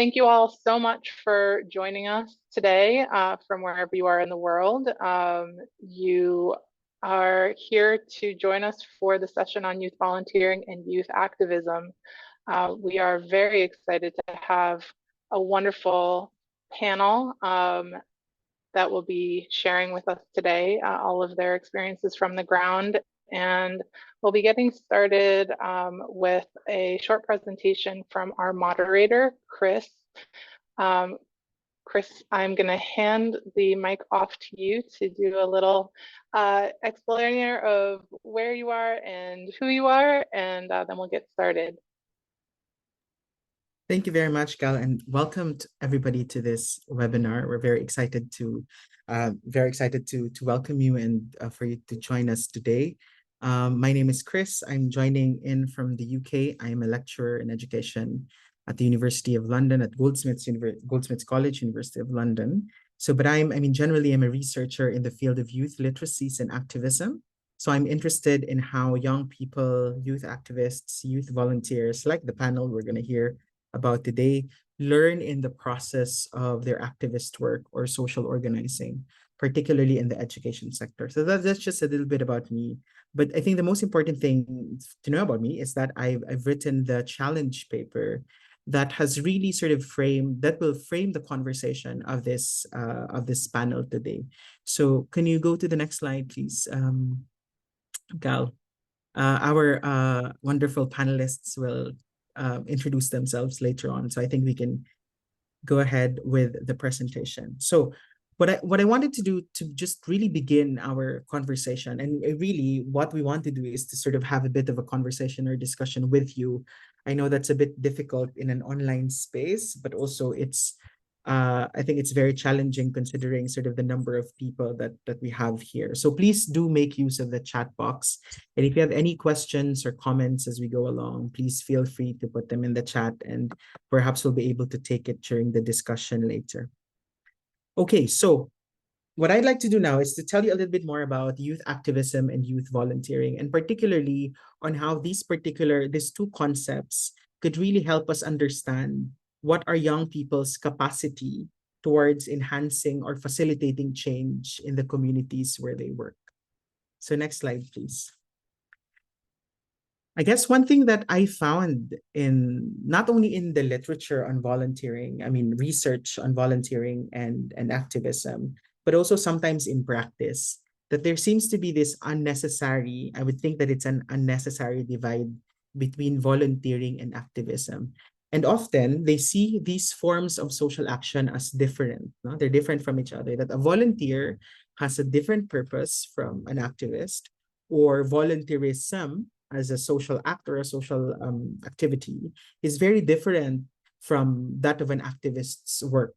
Thank you all so much for joining us today from wherever you are in the world. You are here to join us for the session on youth volunteering and youth activism. We are very excited to have a wonderful panel that will be sharing with us today all of their experiences from the ground. And we'll be getting started with a short presentation from our moderator, Chris. Chris, I'm going to hand the mic off to you to do a little explainer of where you are and who you are, and then we'll get started. Thank you very much, Gal, and welcome to everybody to this webinar. We're very excited to welcome you and for you to join us today. My name is Chris. I'm joining in from the UK. I'm a lecturer in education at the University of London at Goldsmiths College, University of London. But generally I'm a researcher in the field of youth literacies and activism. So I'm interested in how young people, youth activists, youth volunteers, like the panel we're going to hear about today, learn in the process of their activist work or social organizing, particularly in the education sector. So that's just a little bit about me. But I think the most important thing to know about me is that I've written the challenge paper that has really will frame the conversation of this panel today. So can you go to the next slide, please, Gal? Our wonderful panelists will introduce themselves later on. So I think we can go ahead with the presentation. So what I wanted to do to just really begin our conversation, and really what we want to do is to sort of have a bit of a conversation or discussion with you. I know that's a bit difficult in an online space, but also I think it's very challenging considering sort of the number of people that we have here. So please do make use of the chat box. And if you have any questions or comments as we go along, please feel free to put them in the chat and perhaps we'll be able to take it during the discussion later. Okay, so what I'd like to do now is to tell you a little bit more about youth activism and youth volunteering, and particularly on how these two concepts could really help us understand what are young people's capacity towards enhancing or facilitating change in the communities where they work. So next slide, please. I guess one thing that I found in not only in the literature on volunteering, research on volunteering and activism, but also sometimes in practice, that there seems to be this unnecessary, I would think that it's an unnecessary divide between volunteering and activism. And often they see these forms of social action as different. No? They're different from each other, that a volunteer has a different purpose from an activist, or volunteerism as a social act or a social activity is very different from that of an activist's work.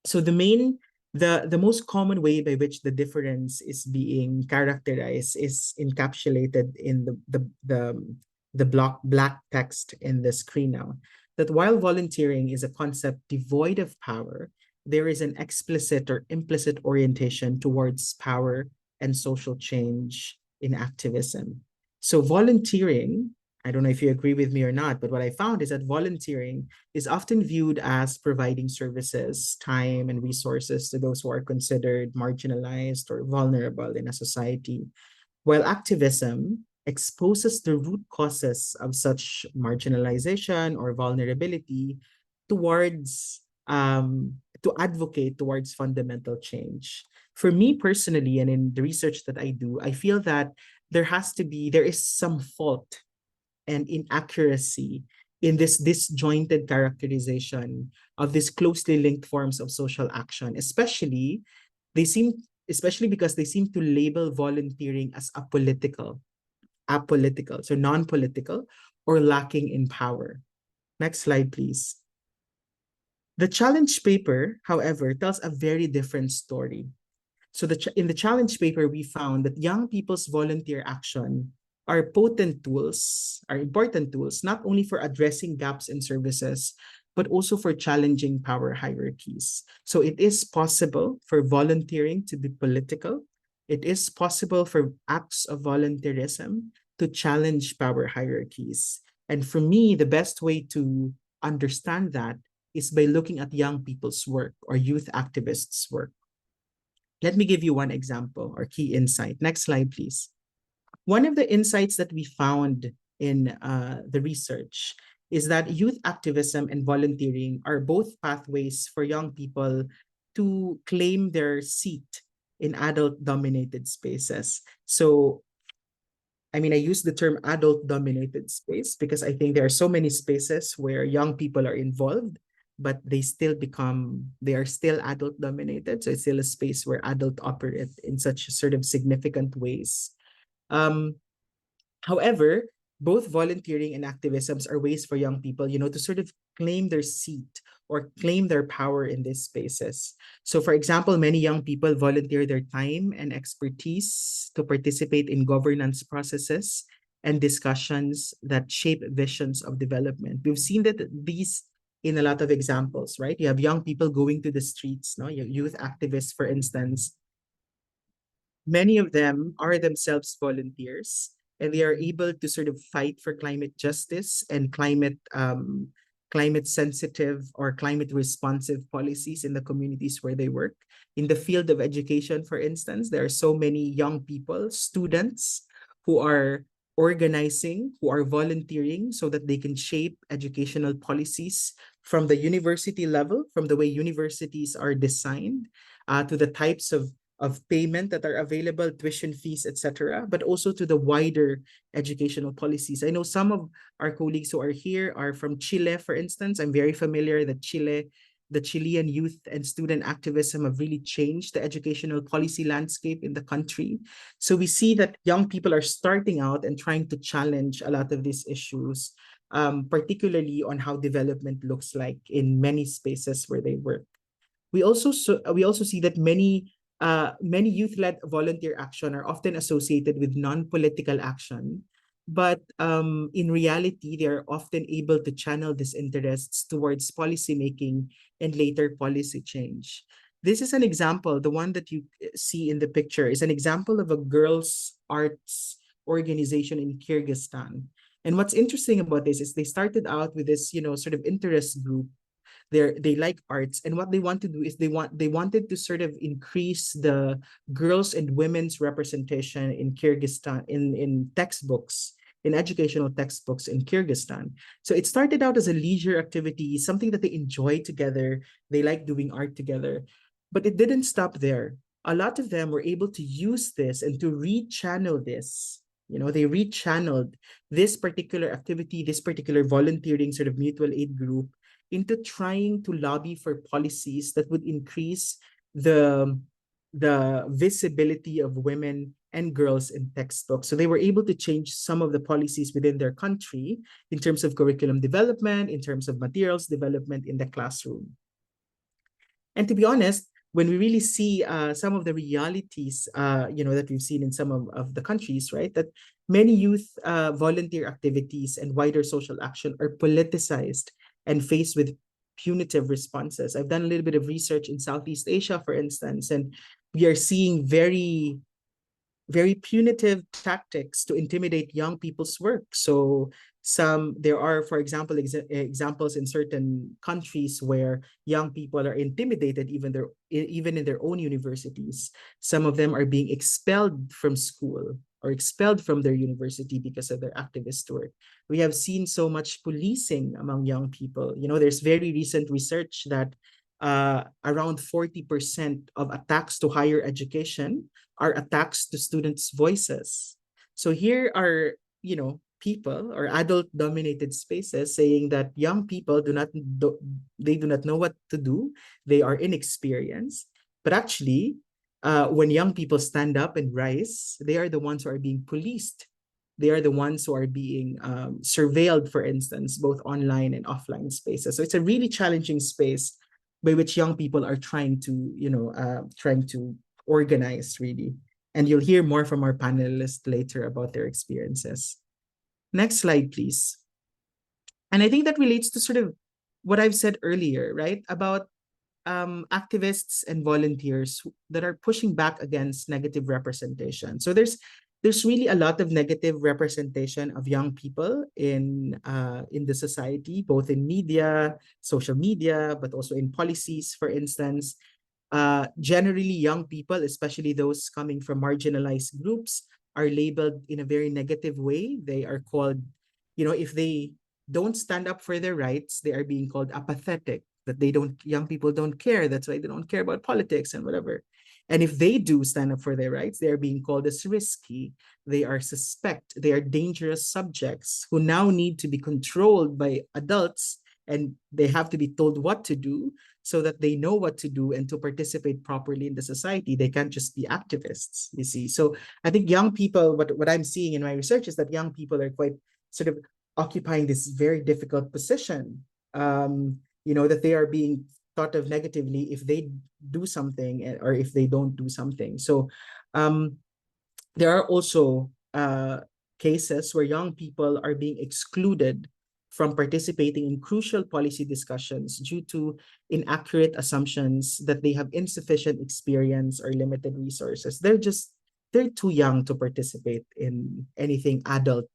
So the most common way by which the difference is being characterized is encapsulated in the black text in the screen now, that while volunteering is a concept devoid of power, there is an explicit or implicit orientation towards power and social change in activism. So volunteering, I don't know if you agree with me or not, but what I found is that volunteering is often viewed as providing services, time, and resources to those who are considered marginalized or vulnerable in a society, while activism exposes the root causes of such marginalization or vulnerability towards to advocate towards fundamental change. For me personally, and in the research that I do, I feel that there is some fault and inaccuracy in this disjointed characterization of these closely linked forms of social action, especially because they seem to label volunteering as apolitical, so non-political, or lacking in power. Next slide, please. The challenge paper, however, tells a very different story. So in the challenge paper, we found that young people's volunteer action are important tools, not only for addressing gaps in services, but also for challenging power hierarchies. So it is possible for volunteering to be political. It is possible for acts of volunteerism to challenge power hierarchies. And for me, the best way to understand that is by looking at young people's work or youth activists' work. Let me give you one example or key insight. Next slide, please. One of the insights that we found in the research is that youth activism and volunteering are both pathways for young people to claim their seat in adult-dominated spaces. So, I mean, I use the term adult-dominated space because I think there are so many spaces where young people are involved, but they are still adult-dominated. So it's still a space where adults operate in such sort of significant ways. However, both volunteering and activisms are ways for young people, to sort of claim their seat or claim their power in these spaces. So, for example, many young people volunteer their time and expertise to participate in governance processes and discussions that shape visions of development. We've seen that these in a lot of examples, right? You have young people going to the streets, no? Youth activists, for instance. Many of them are themselves volunteers, and they are able to sort of fight for climate justice and climate sensitive or climate responsive policies in the communities where they work. In the field of education, for instance, there are so many young people, students, who are organizing, who are volunteering so that they can shape educational policies from the university level, from the way universities are designed, to the types of payment that are available, tuition fees, etc., but also to the wider educational policies. I know some of our colleagues who are here are from Chile, for instance. I'm very familiar that the Chilean youth and student activism have really changed the educational policy landscape in the country. So we see that young people are starting out and trying to challenge a lot of these issues, particularly on how development looks like in many spaces where they work. We also see that many youth-led volunteer action are often associated with non-political action, but in reality, they are often able to channel these interests towards policymaking and later policy change. This is an example. The one that you see in the picture is an example of a girls' arts organization in Kyrgyzstan. And what's interesting about this is they started out with this, sort of interest group. They like arts, and what they want to do is they wanted to sort of increase the girls and women's representation in Kyrgyzstan in textbooks, in educational textbooks in Kyrgyzstan. So it started out as a leisure activity, something that they enjoy together. They like doing art together, but it didn't stop there. A lot of them were able to use this and to rechannel this. They rechanneled this particular activity, this particular volunteering sort of mutual aid group into trying to lobby for policies that would increase the visibility of women and girls in textbooks. So they were able to change some of the policies within their country in terms of curriculum development, in terms of materials development in the classroom. And to be honest, when we really see some of the realities, that we've seen in some of the countries, right, that many youth volunteer activities and wider social action are politicized and faced with punitive responses. I've done a little bit of research in Southeast Asia, for instance, and we are seeing very, very punitive tactics to intimidate young people's work. So there are, for example, examples in certain countries where young people are intimidated even in their own universities. Some of them are being expelled from school or expelled from their university because of their activist work. We have seen so much policing among young people. There's very recent research that around 40% of attacks to higher education are attacks to students' voices. So here are, people or adult-dominated spaces saying that young people do not know what to do. They are inexperienced. But actually, when young people stand up and rise, they are the ones who are being policed. They are the ones who are being surveilled, for instance, both online and offline spaces. So it's a really challenging space by which young people are trying to organize, really. And you'll hear more from our panelists later about their experiences. Next slide, please. And I think that relates to sort of what I've said earlier, right? About activists and volunteers that are pushing back against negative representation. So there's there's really a lot of negative representation of young people in the society, both in media, social media, but also in policies, for instance. Generally, young people, especially those coming from marginalized groups, are labeled in a very negative way. They are called, if they don't stand up for their rights, they are being called apathetic, that young people don't care. That's why they don't care about politics and whatever. And if they do stand up for their rights, they are being called as risky. They are suspect. They are dangerous subjects who now need to be controlled by adults, and they have to be told what to do so that they know what to do and to participate properly in the society. They can't just be activists, you see. So I think young people, what I'm seeing in my research is that young people are quite sort of occupying this very difficult position, that they are being thought of negatively if they do something or if they don't do something. So there are also cases where young people are being excluded from participating in crucial policy discussions due to inaccurate assumptions that they have insufficient experience or limited resources. They're too young to participate in anything adult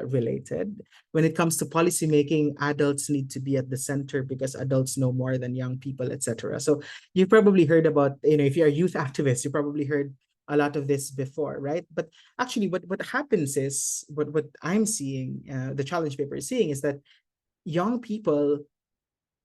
related. When it comes to policymaking, adults need to be at the center because adults know more than young people, etc. So you've probably heard about, if you're a youth activist, you probably heard a lot of this before, right? But actually, what happens is what I'm seeing, the challenge paper is seeing, is that young people,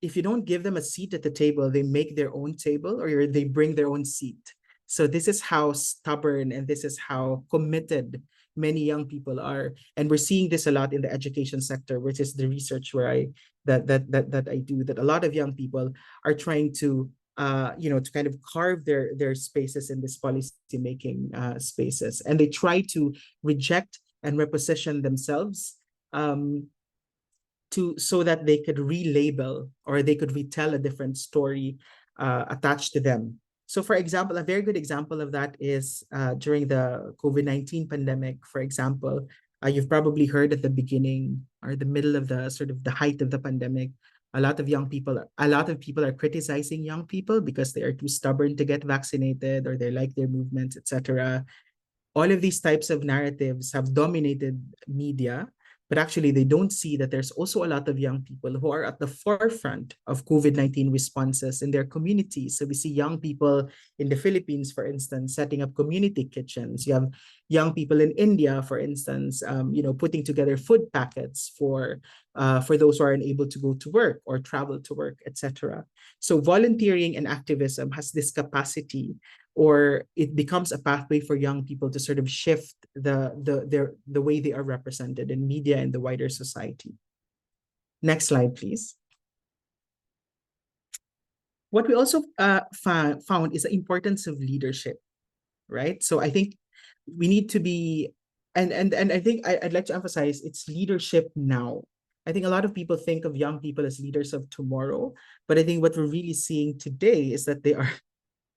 if you don't give them a seat at the table, they make their own table or they bring their own seat. So this is how stubborn and this is how committed many young people are, and we're seeing this a lot in the education sector, which is the research where I do. That a lot of young people are trying to to kind of carve their spaces in this policy making spaces, and they try to reject and reposition themselves so that they could relabel or they could retell a different story attached to them. So, for example, a very good example of that is during the COVID-19 pandemic. For example, you've probably heard at the beginning or the middle of the sort of the height of the pandemic, a lot of people are criticizing young people because they are too stubborn to get vaccinated or they like their movements, etc. All of these types of narratives have dominated media, but actually they don't see that there's also a lot of young people who are at the forefront of COVID-19 responses in their communities. So we see young people in the Philippines, for instance, setting up community kitchens. You have young people in India, for instance, putting together food packets for those who are unable to go to work or travel to work, etc. So volunteering and activism has this capacity, or it becomes a pathway for young people to sort of shift the way they are represented in media and the wider society. Next slide, please. What we also found is the importance of leadership, right? So I think we need to be, and I think I'd like to emphasize it's leadership now. I think a lot of people think of young people as leaders of tomorrow, but I think what we're really seeing today is that they are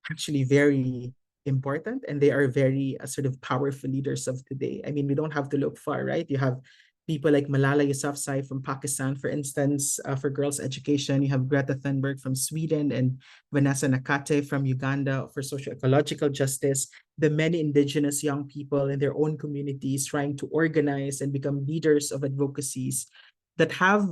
actually very important and they are very sort of powerful leaders of today. I mean, we don't have to look far, right? You have people like Malala Yousafzai from Pakistan, for instance, for girls' education. You have Greta Thunberg from Sweden and Vanessa Nakate from Uganda for socio-ecological justice. The many indigenous young people in their own communities trying to organize and become leaders of advocacies that have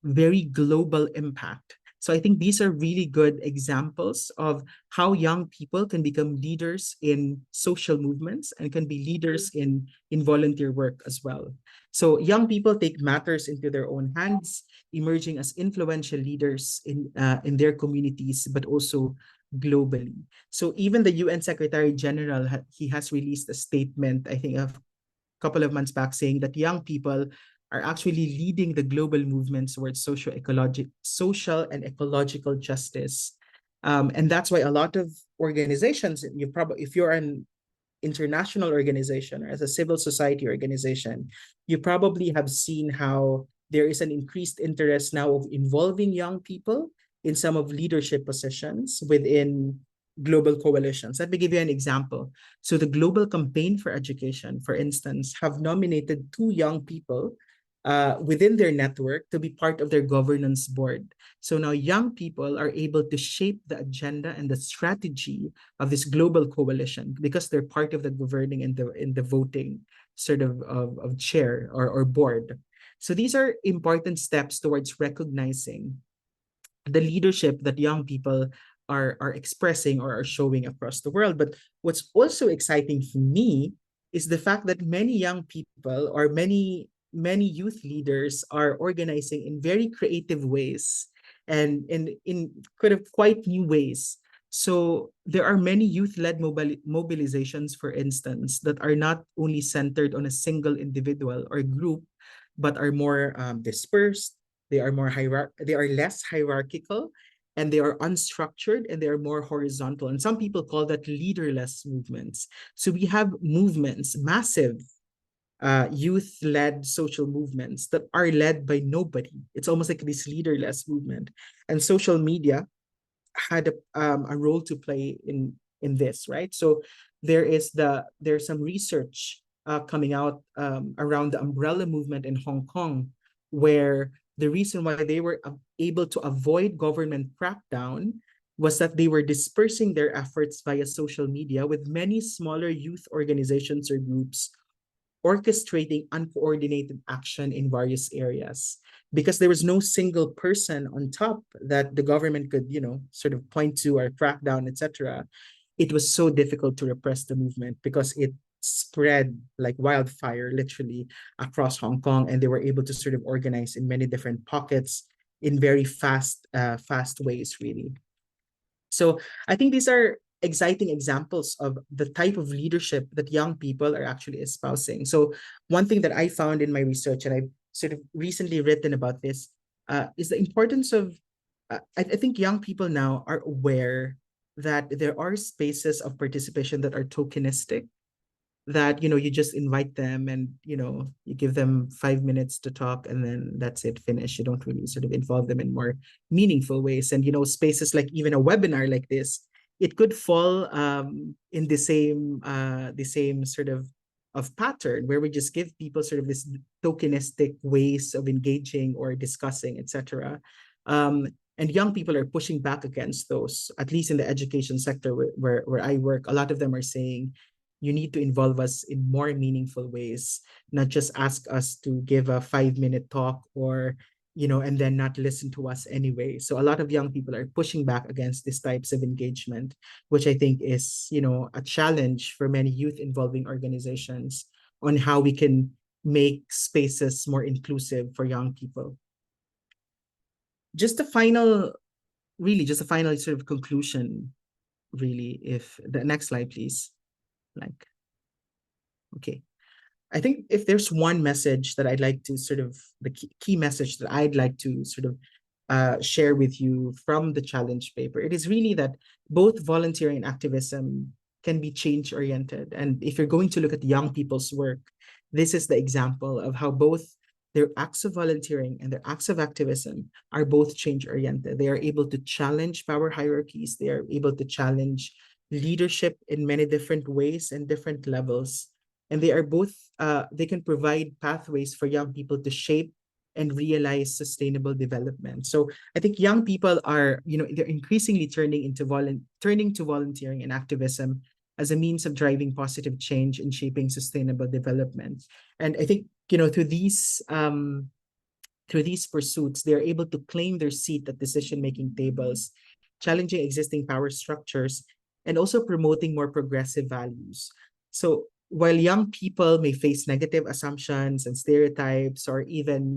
very global impact. So I think these are really good examples of how young people can become leaders in social movements and can be leaders in volunteer work as well. So young people take matters into their own hands, emerging as influential leaders in their communities, but also globally. So even the UN Secretary General, he has released a statement, I think a couple of months back, saying that young people are actually leading the global movements towards social and ecological justice. And that's why a lot of organizations, if you're an international organization or as a civil society organization, you probably have seen how there is an increased interest now of involving young people in some of leadership positions within global coalitions. Let me give you an example. So the Global Campaign for Education, for instance, have nominated two young people within their network to be part of their governance board. So now young people are able to shape the agenda and the strategy of this global coalition because they're part of the governing and the voting sort of chair or board. So these are important steps towards recognizing the leadership that young people are expressing or are showing across the world. But what's also exciting for me is the fact that many young people or many youth leaders are organizing in very creative ways and in kind of quite new ways. So there are many youth-led mobilizations, for instance, that are not only centered on a single individual or group, but are more dispersed. They are less hierarchical, and they are unstructured, and they are more horizontal. And some people call that leaderless movements. So we have movements, massive youth-led social movements that are led by nobody. It's almost like this leaderless movement. And social media had a role to play in this, right? So there's some research coming out around the umbrella movement in Hong Kong, where the reason why they were able to avoid government crackdown was that they were dispersing their efforts via social media, with many smaller youth organizations or groups orchestrating uncoordinated action in various areas, because there was no single person on top that the government could, sort of point to or crack down, etc. It was so difficult to repress the movement because it spread like wildfire, literally, across Hong Kong, and they were able to sort of organize in many different pockets in very fast ways, really. So I think these are exciting examples of the type of leadership that young people are actually espousing. So one thing that I found in my research, and I've sort of recently written about this, is the importance of, I think young people now are aware that there are spaces of participation that are tokenistic, that you just invite them and you give them 5 minutes to talk, and then that's it, finish. You don't really sort of involve them in more meaningful ways. And spaces like even a webinar like this, it could fall in the same sort of pattern, where we just give people sort of this tokenistic ways of engaging or discussing, etc. And young people are pushing back against those, at least in the education sector where I work. A lot of them are saying, you need to involve us in more meaningful ways, not just ask us to give a 5-minute talk, or and then not listen to us anyway. So a lot of young people are pushing back against these types of engagement, which I think is a challenge for many youth involving organizations on how we can make spaces more inclusive for young people. Just a final sort of conclusion, really. If the next slide, please. Okay. I think if there's one message that I'd like to sort of, the key message that I'd like to sort of share with you from the challenge paper, it is really that both volunteering and activism can be change oriented. And if you're going to look at young people's work, this is the example of how both their acts of volunteering and their acts of activism are both change oriented. They are able to challenge power hierarchies. They are able to challenge leadership in many different ways and different levels. And they are both, they can provide pathways for young people to shape and realize sustainable development. So I think young people are, they're increasingly turning to volunteering and activism as a means of driving positive change and shaping sustainable development. And I think, through these pursuits, they're able to claim their seat at decision-making tables, challenging existing power structures, and also promoting more progressive values. So while young people may face negative assumptions and stereotypes, or even,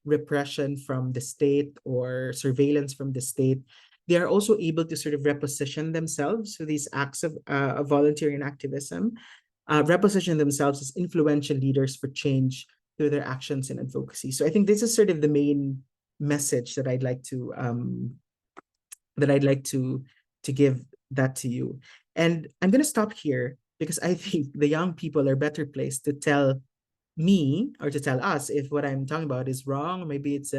repression from the state or surveillance from the state, they are also able to sort of reposition themselves through these acts of volunteering and activism, reposition themselves as influential leaders for change through their actions and advocacy. So I think this is sort of the main message that I'd like to give that to you. And I'm going to stop here, because I think the young people are better placed to tell me, or to tell us, if what I'm talking about is wrong. Maybe it's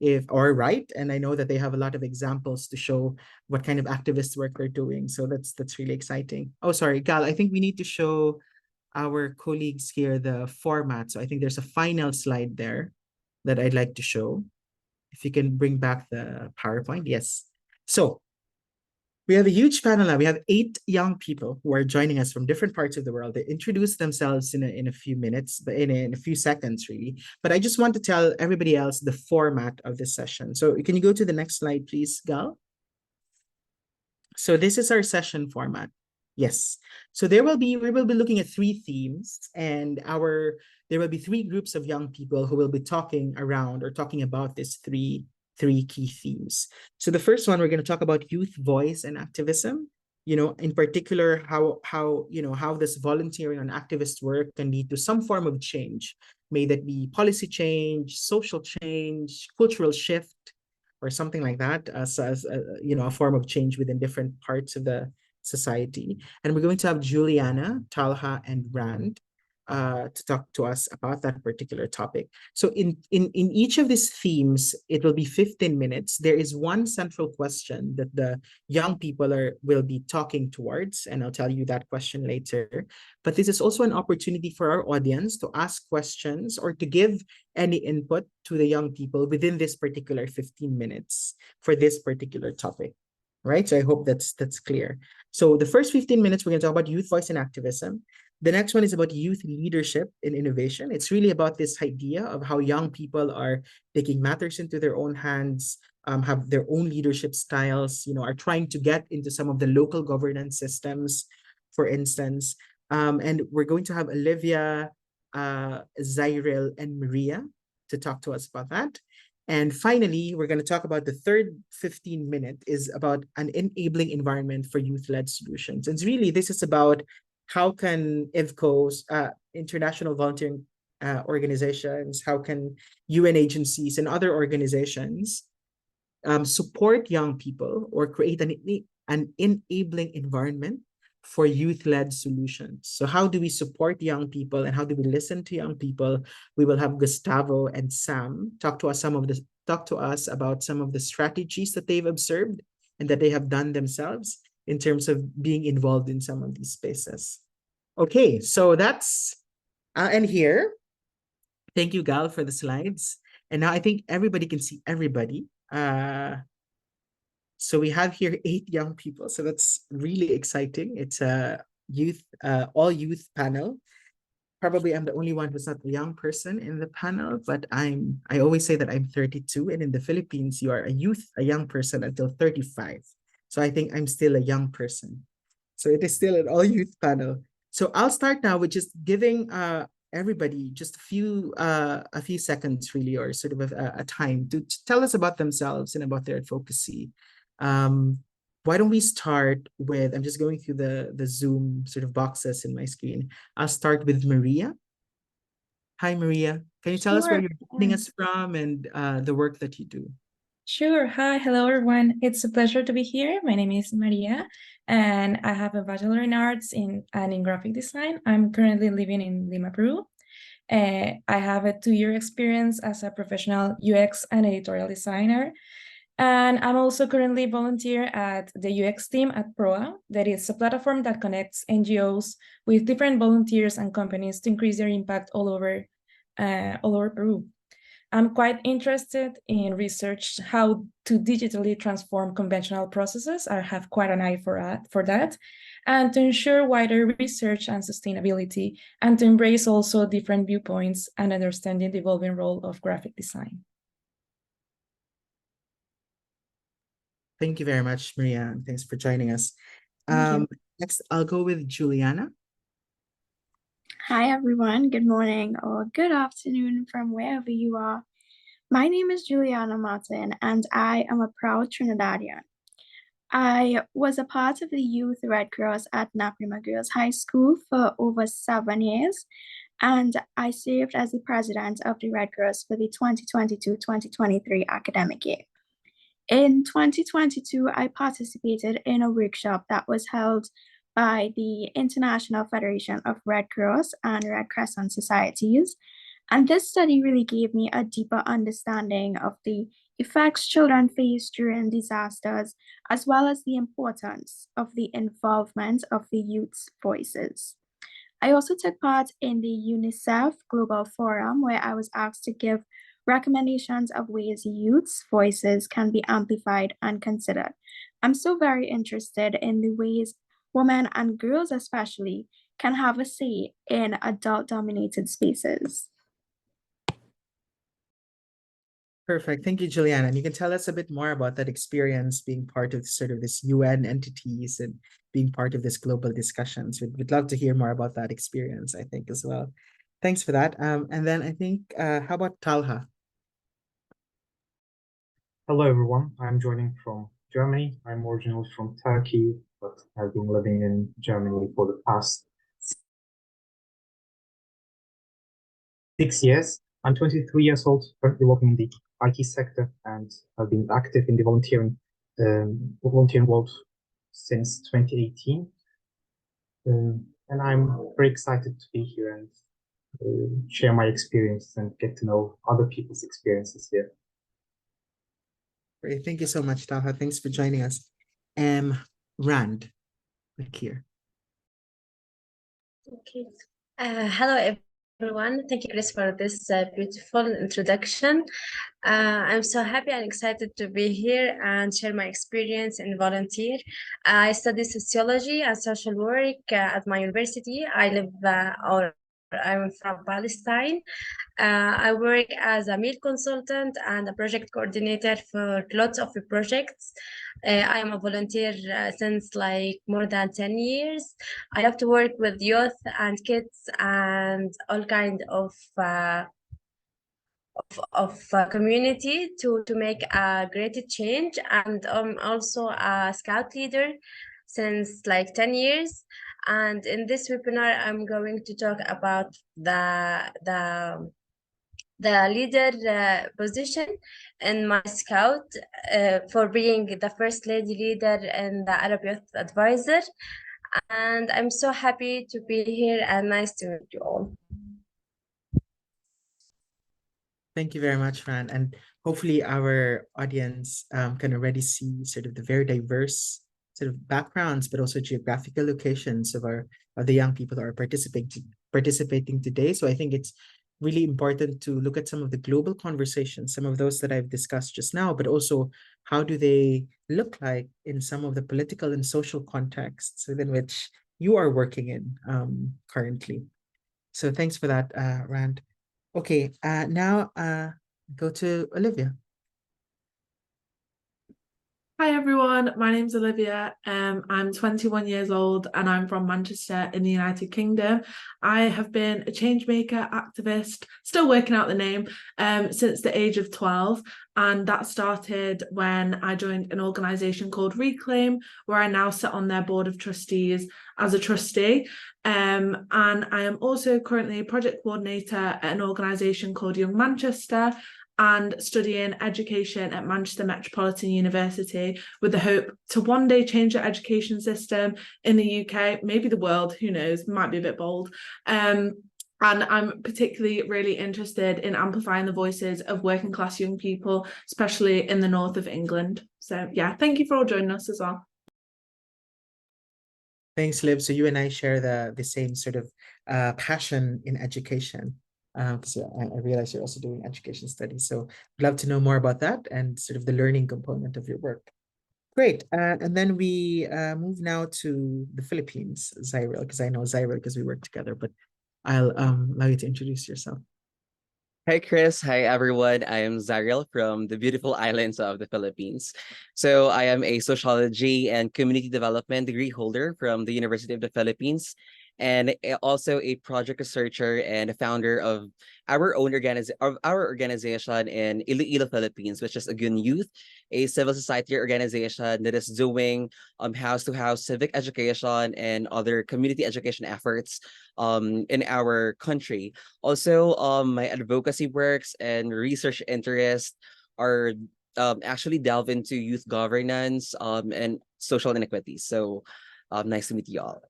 if or right. And I know that they have a lot of examples to show what kind of activist work they're doing. So that's really exciting. Oh, sorry, Gal, I think we need to show our colleagues here the format. So I think there's a final slide there that I'd like to show. If you can bring back the PowerPoint. Yes. So we have a huge panel now. We have 8 young people who are joining us from different parts of the world. They introduce themselves in a few minutes, but in a few seconds, really. But I just want to tell everybody else the format of this session. So can you go to the next slide, please, Gal? So this is our session format. Yes. So we will be looking at 3 themes, and there will be 3 groups of young people who will be talking around or talking about these three key themes. So the first one, we're going to talk about youth voice and activism. In particular, how this volunteering and activist work can lead to some form of change. May that be policy change, social change, cultural shift, or something like that, as a form of change within different parts of the society. And we're going to have Juliana, Talha, and Rand to talk to us about that particular topic. So in each of these themes, it will be 15 minutes. There is one central question that the young people will be talking towards, and I'll tell you that question later. But this is also an opportunity for our audience to ask questions or to give any input to the young people within this particular 15 minutes for this particular topic. Right? So I hope that's clear. So the first 15 minutes, we're going to talk about youth voice and activism. The next one is about youth leadership and innovation. It's really about this idea of how young people are taking matters into their own hands, have their own leadership styles, are trying to get into some of the local governance systems, for instance. And we're going to have Olivia, Zyril, and Maria to talk to us about that. And finally, we're going to talk about the third 15-minute is about an enabling environment for youth-led solutions. And really, this is about how can IVCOs, international volunteering organizations, how can UN agencies and other organizations support young people or create an enabling environment for youth-led solutions. So how do we support young people and how do we listen to young people? We will have Gustavo and Sam talk to us about some of the strategies that they've observed and that they have done themselves in terms of being involved in some of these spaces. Okay, so that's end here. Thank you, Gal, for the slides. And now I think everybody can see everybody. So we have here 8 young people. So that's really exciting. It's a all youth panel. Probably I'm the only one who's not a young person in the panel, but I always say that I'm 32, and in the Philippines, you are a young person until 35. So I think I'm still a young person. So it is still an all youth panel. So I'll start now with just giving everybody just a few seconds really, or sort of a time to tell us about themselves and about their advocacy. Why don't we start with, I'm just going through the Zoom sort of boxes in my screen. I'll start with Maria. Hi, Maria. Can you tell us where you're joining us from and the work that you do? Sure. Hi, hello everyone. It's a pleasure to be here. My name is Maria, and I have a bachelor in arts and in graphic design. I'm currently living in Lima, Peru. I have a 2-year experience as a professional UX and editorial designer. And I'm also currently volunteer at the UX team at PROA. That is a platform that connects NGOs with different volunteers and companies to increase their impact all over Peru. I'm quite interested in research how to digitally transform conventional processes. I have quite an eye for that, and to ensure wider research and sustainability, and to embrace also different viewpoints and understanding the evolving role of graphic design. Thank you very much, Maria, and thanks for joining us. Next, I'll go with Juliana. Hi, everyone. Good morning or good afternoon from wherever you are. My name is Juliana Martin, and I am a proud Trinidadian. I was a part of the Youth Red Cross at Naprima Girls High School for over 7 years, and I served as the president of the Red Cross for the 2022-2023 academic year. In 2022, I participated in a workshop that was held by the International Federation of Red Cross and Red Crescent Societies. And this study really gave me a deeper understanding of the effects children face during disasters, as well as the importance of the involvement of the youth's voices. I also took part in the UNICEF Global Forum, where I was asked to give recommendations of ways youth's voices can be amplified and considered. I'm so very interested in the ways women and girls especially can have a say in adult-dominated spaces. Perfect. Thank you, Juliana. And you can tell us a bit more about that experience being part of sort of this UN entities and being part of this global discussions. We'd love to hear more about that experience, I think, as well. Thanks for that. And then I think, how about Talha? Hello, everyone. I'm joining from Germany. I'm originally from Turkey, but I've been living in Germany for the past 6 years. I'm 23 years old, currently working in the IT sector, and I've been active in the volunteering world since 2018. And I'm very excited to be here and share my experience and get to know other people's experiences here. Great. Thank you so much, Talha. Thanks for joining us. Rand, back here. Okay. Hello, everyone. Thank you, Chris, for this beautiful introduction. I'm so happy and excited to be here and share my experience and volunteer. I study sociology and social work at my university. I'm from Palestine. I work as a meal consultant and a project coordinator for lots of projects. I am a volunteer since like more than 10 years. I love to work with youth and kids and all kind of community to make a great change. And I'm also a scout leader since like 10 years. And in this webinar, I'm going to talk about the leader position in my scout for being the first lady leader and the Arab Youth Advisor. And I'm so happy to be here and nice to meet you all. Thank you very much, Rand. And hopefully our audience can already see sort of the very diverse sort of backgrounds, but also geographical locations of the young people that are participating today. So I think it's really important to look at some of the global conversations, some of those that I've discussed just now, but also how do they look like in some of the political and social contexts within which you are working in currently. So thanks for that, Rand. Okay, now go to Olivia. Hi everyone, my name's Olivia. I'm 21 years old and I'm from Manchester in the United Kingdom. I have been a changemaker, activist, still working out the name, since the age of 12. And that started when I joined an organisation called Reclaim, where I now sit on their board of trustees as a trustee. And I am also currently a project coordinator at an organisation called Young Manchester, and studying education at Manchester Metropolitan University with the hope to one day change the education system in the UK, maybe the world, who knows, might be a bit bold. And I'm particularly really interested in amplifying the voices of working class young people, especially in the north of England. So yeah, thank you for all joining us as well. Thanks, Liv. So you and I share the same sort of passion in education. Because I realize you're also doing education studies. So I'd love to know more about that and sort of the learning component of your work. Great. And then we move now to the Philippines, Zyril, because I know Zyril because we work together, but I'll allow you to introduce yourself. Hi, Chris. Hi, everyone. I am Zyril from the beautiful islands of the Philippines. So I am a sociology and community development degree holder from the University of the Philippines, and also a project researcher and a founder of our own organization in Iloilo, Philippines, which is Agun Youth, a civil society organization that is doing house-to-house civic education and other community education efforts in our country. Also, my advocacy works and research interests are actually delve into youth governance and social inequities. So nice to meet you all.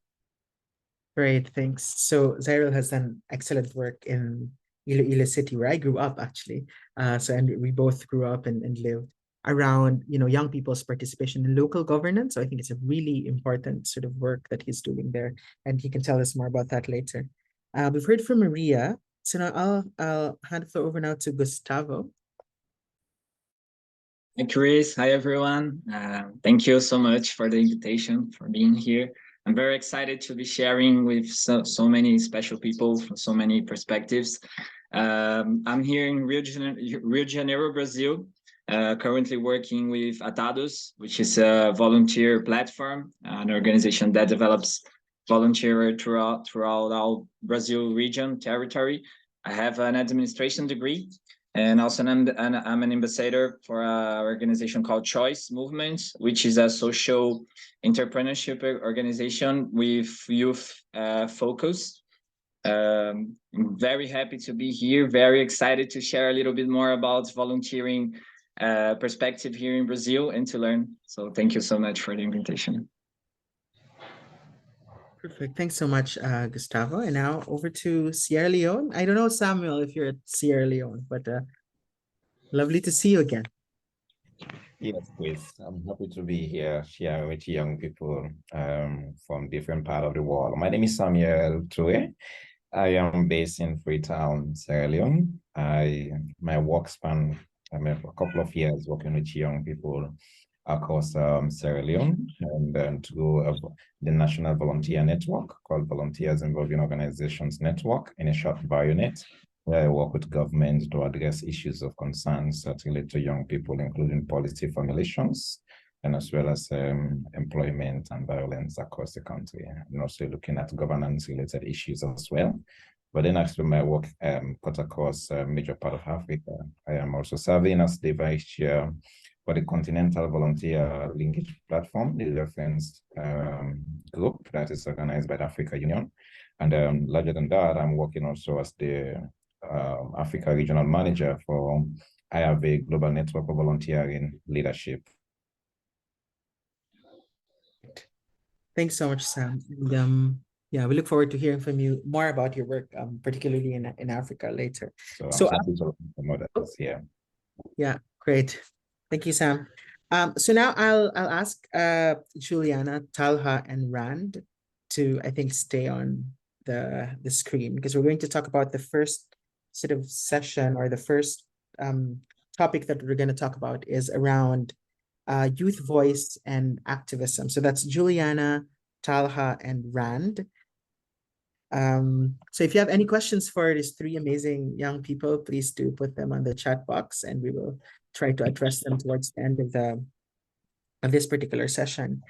Great, thanks. So Zyril has done excellent work in Iloilo City, where I grew up actually. And we both grew up and lived. around, young people's participation in local governance. So I think it's a really important sort of work that he's doing there, and he can tell us more about that later. We've heard from Maria, so now I'll hand the floor over now to Gustavo. Hi, Chris. Hi, everyone. Thank you so much for the invitation, for being here. I'm very excited to be sharing with so many special people from so many perspectives. I'm here in Rio de Janeiro, Brazil, currently working with Atados, which is a volunteer platform, an organization that develops volunteer throughout our Brazil region territory. I have an administration degree, and also I'm an ambassador for an organization called Choice Movement, which is a social entrepreneurship organization with youth focus. I'm very happy to be here, very excited to share a little bit more about volunteering perspective here in Brazil and to learn. So thank you so much for the invitation. Perfect. Thanks so much, Gustavo. And now over to Sierra Leone. I don't know, Samuel, if you're at Sierra Leone, but lovely to see you again. Yes, please. I'm happy to be here sharing with young people from different parts of the world. My name is Samuel Toure. I am based in Freetown, Sierra Leone. My work span, a couple of years working with young people across Sierra Leone, and then to the National Volunteer Network called Volunteers Involving Organizations Network, in a short BioNet, where I work with government to address issues of concerns that relate to young people, including policy formulations, and as well as employment and violence across the country, and also looking at governance-related issues as well. But then actually my work cut across a major part of Africa. I am also serving as the vice chair for the Continental Volunteer Linkage Platform, the reference group that is organized by the Africa Union. And larger than that, I'm working also as the Africa Regional Manager for IAV Global Network of Volunteering Leadership. Thanks so much, Sam. And yeah, we look forward to hearing from you more about your work, particularly in Africa later. So I'm happy to promote this here. Yeah, great. Thank you, Sam. So now I'll ask Juliana, Talha, and Rand to, I think, stay on the screen, because we're going to talk about the first sort of session, or the first topic that we're going to talk about is around youth voice and activism. So that's Juliana, Talha, and Rand. So if you have any questions for these three amazing young people, please do put them on the chat box, and we will try to address them towards the end of this particular session.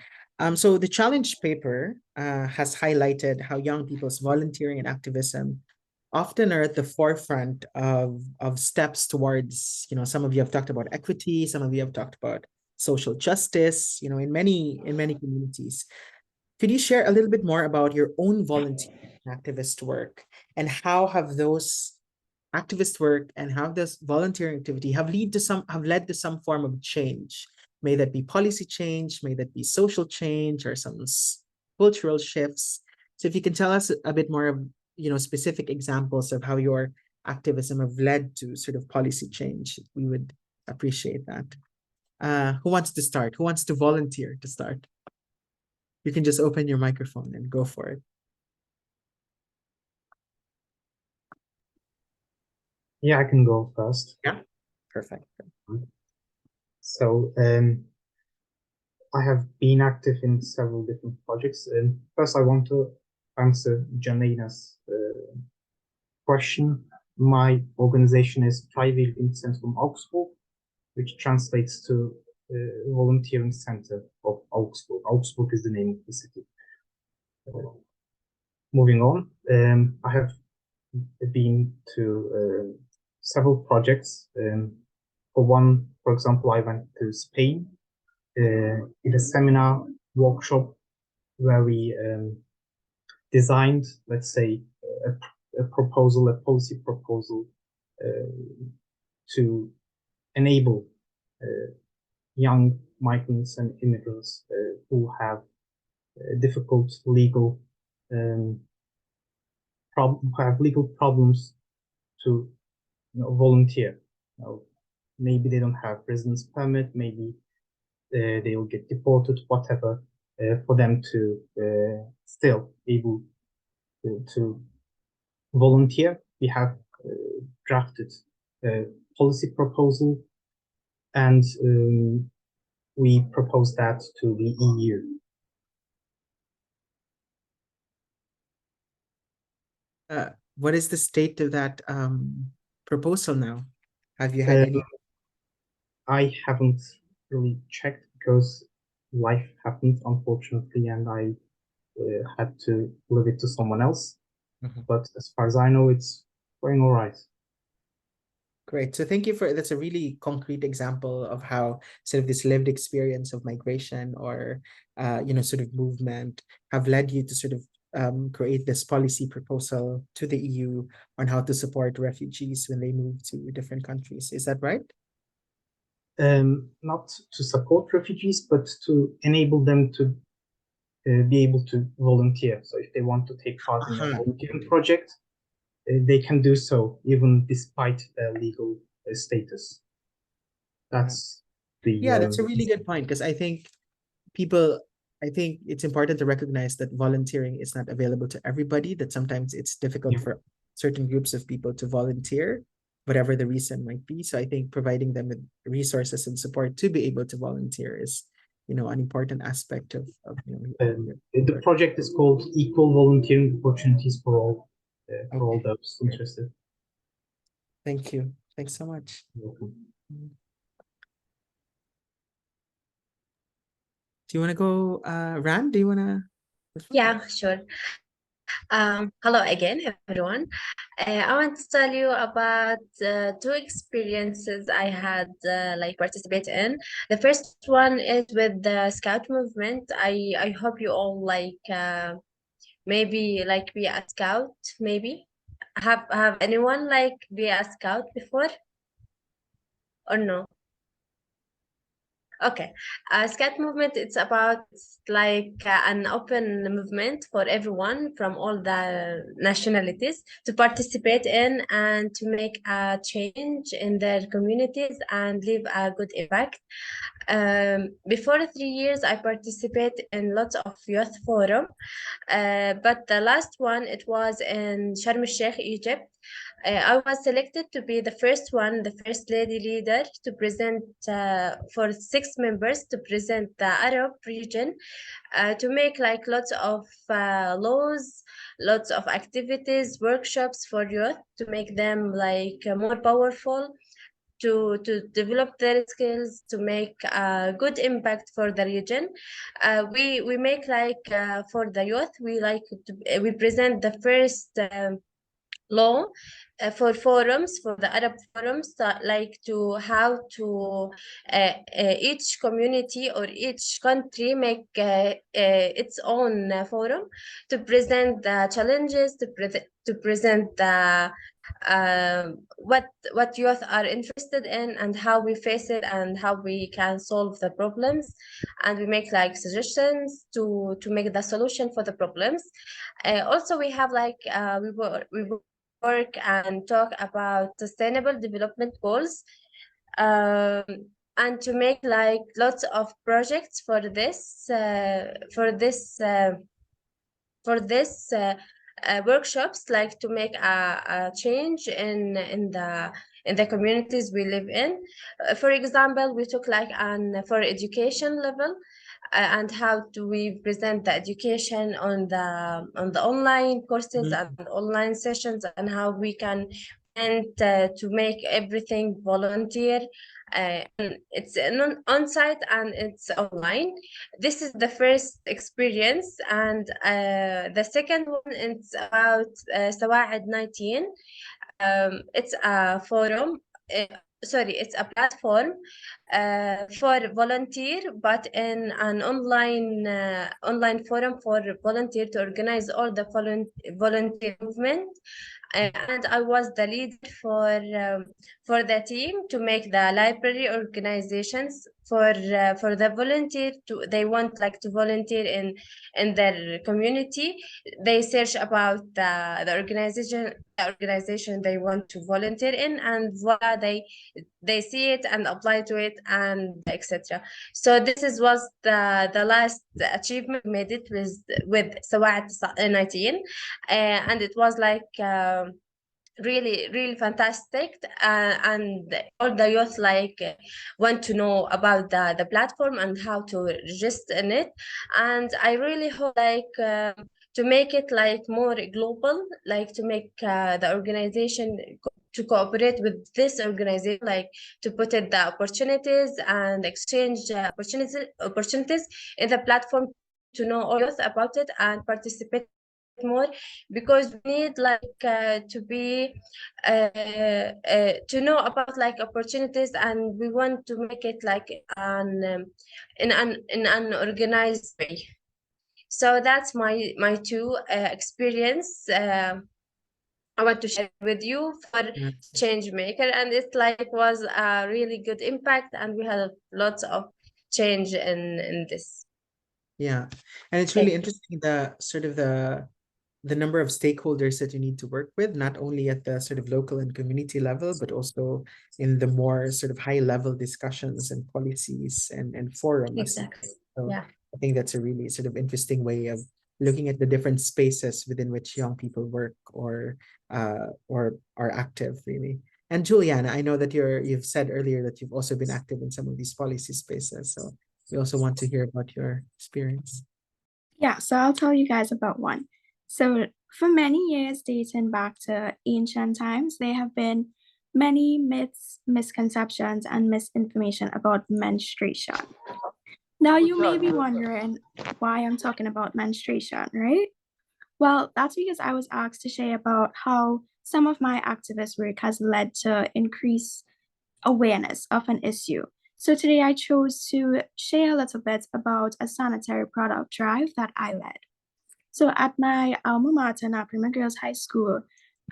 So the challenge paper has highlighted how young people's volunteering and activism often are at the forefront of steps towards, some of you have talked about equity, some of you have talked about social justice, in many communities. Could you share a little bit more about your own volunteer activist work, and how have those activist work and how this volunteering activity have led to some form of change? May that be policy change, may that be social change, or some cultural shifts. So if you can tell us a bit more of, specific examples of how your activism have led to sort of policy change, we would appreciate that. Who wants to start? Who wants to volunteer to start? You can just open your microphone and go for it. Yeah, I can go first. Yeah, perfect. So I have been active in several different projects. First, I want to answer Janina's question. My organization is Freiwilligenzentrum Augsburg, which translates to Volunteering Center of Augsburg. Augsburg is the name of the city. Moving on, I have been to several projects. For example, I went to Spain in a seminar workshop where we designed, let's say, a policy proposal to enable young migrants and immigrants who have difficult legal problems to volunteer. maybe they don't have residence permit, maybe they will get deported, whatever, for them to still able to volunteer. We have drafted a policy proposal, and we propose that to the EU. What is the state of that proposal now? Have you had any? I haven't really checked because life happened, unfortunately, and I had to leave it to someone else. But as far as I know, it's going all right. Great. So thank you for that's a really concrete example of how sort of this lived experience of migration or sort of movement have led you to sort of create this policy proposal to the EU on how to support refugees when they move to different countries. Is that right? Not to support refugees, but to enable them to be able to volunteer. So if they want to take part in a volunteering project, they can do so even despite their legal status. That's that's a really good point, because I think it's important to recognize that volunteering is not available to everybody, that sometimes it's difficult for certain groups of people to volunteer, whatever the reason might be. So I think providing them with resources and support to be able to volunteer is, an important aspect of the project is called Equal Volunteering Opportunities for All, all those interested. Thank you. Thanks so much. You're welcome. Do you want to go, Rand? Do you want to? Yeah, sure. Hello again, everyone. I want to tell you about two experiences I had participate in. The first one is with the Scout movement. I hope you all maybe be a Scout. Maybe have anyone be a Scout before or no? Okay, Scout movement, it's about an open movement for everyone from all the nationalities to participate in and to make a change in their communities and leave a good impact. Before 3 years, I participated in lots of youth forum, but the last one, it was in Sharm el-Sheikh, Egypt. I was selected to be the first lady leader to present for 6 members to present the Arab region, to make lots of laws, lots of activities, workshops for youth to make them more powerful, to develop their skills, to make a good impact for the region. We make for the youth, we present the first law for forums, for the Arab forums, to how to each community or each country make its own forum to present the challenges, to present the what youth are interested in and how we face it and how we can solve the problems, and we make suggestions to make the solution for the problems. Also we have we work and talk about sustainable development goals, and to make lots of projects for this workshops, to make a change in the communities we live in. For example, we took for education level, and how do we present the education on the online courses and online sessions, and how we can to make everything volunteer. It's on-site and it's online. This is the first experience, and the second one, it's about Sawaid 19. It's a forum, it's a platform for volunteer, but in an online forum for volunteer to organize all the volunteer movement. And I was the lead for the team to make the library organizations for the volunteer they want like to volunteer in their community. They search about the organization they want to volunteer in, and voila, they see it and apply to it, and etc. So this was the last achievement we made it with Sawaat 19, and it was like really fantastic, and all the youth like want to know about the platform and how to register in it. And I really hope like to make it like more global, like to make the organization to cooperate with this organization, like to put it the opportunities and exchange opportunities in the platform, to know all youth about it and participate more, because we need like to be to know about like opportunities, and we want to make it like in an organized way. So that's my two experience I want to share with you for change maker, and it like was a really good impact, and we had lots of change in this. Yeah, and it's really interesting, the sort of the number of stakeholders that you need to work with, not only at the sort of local and community level, but also in the more sort of high level discussions and policies and forums. Exactly. So Yeah. I think that's a really sort of interesting way of looking at the different spaces within which young people work or are active, really. And Juliana, I know that you've said earlier that you've also been active in some of these policy spaces. So we also want to hear about your experience. Yeah, so I'll tell you guys about one. So for many years, dating back to ancient times, there have been many myths, misconceptions, and misinformation about menstruation. Now you may be wondering why I'm talking about menstruation, right? Well, that's because I was asked to share about how some of my activist work has led to increased awareness of an issue. So today I chose to share a little bit about a sanitary product drive that I led. So at my alma mater, Naprima Girls High School,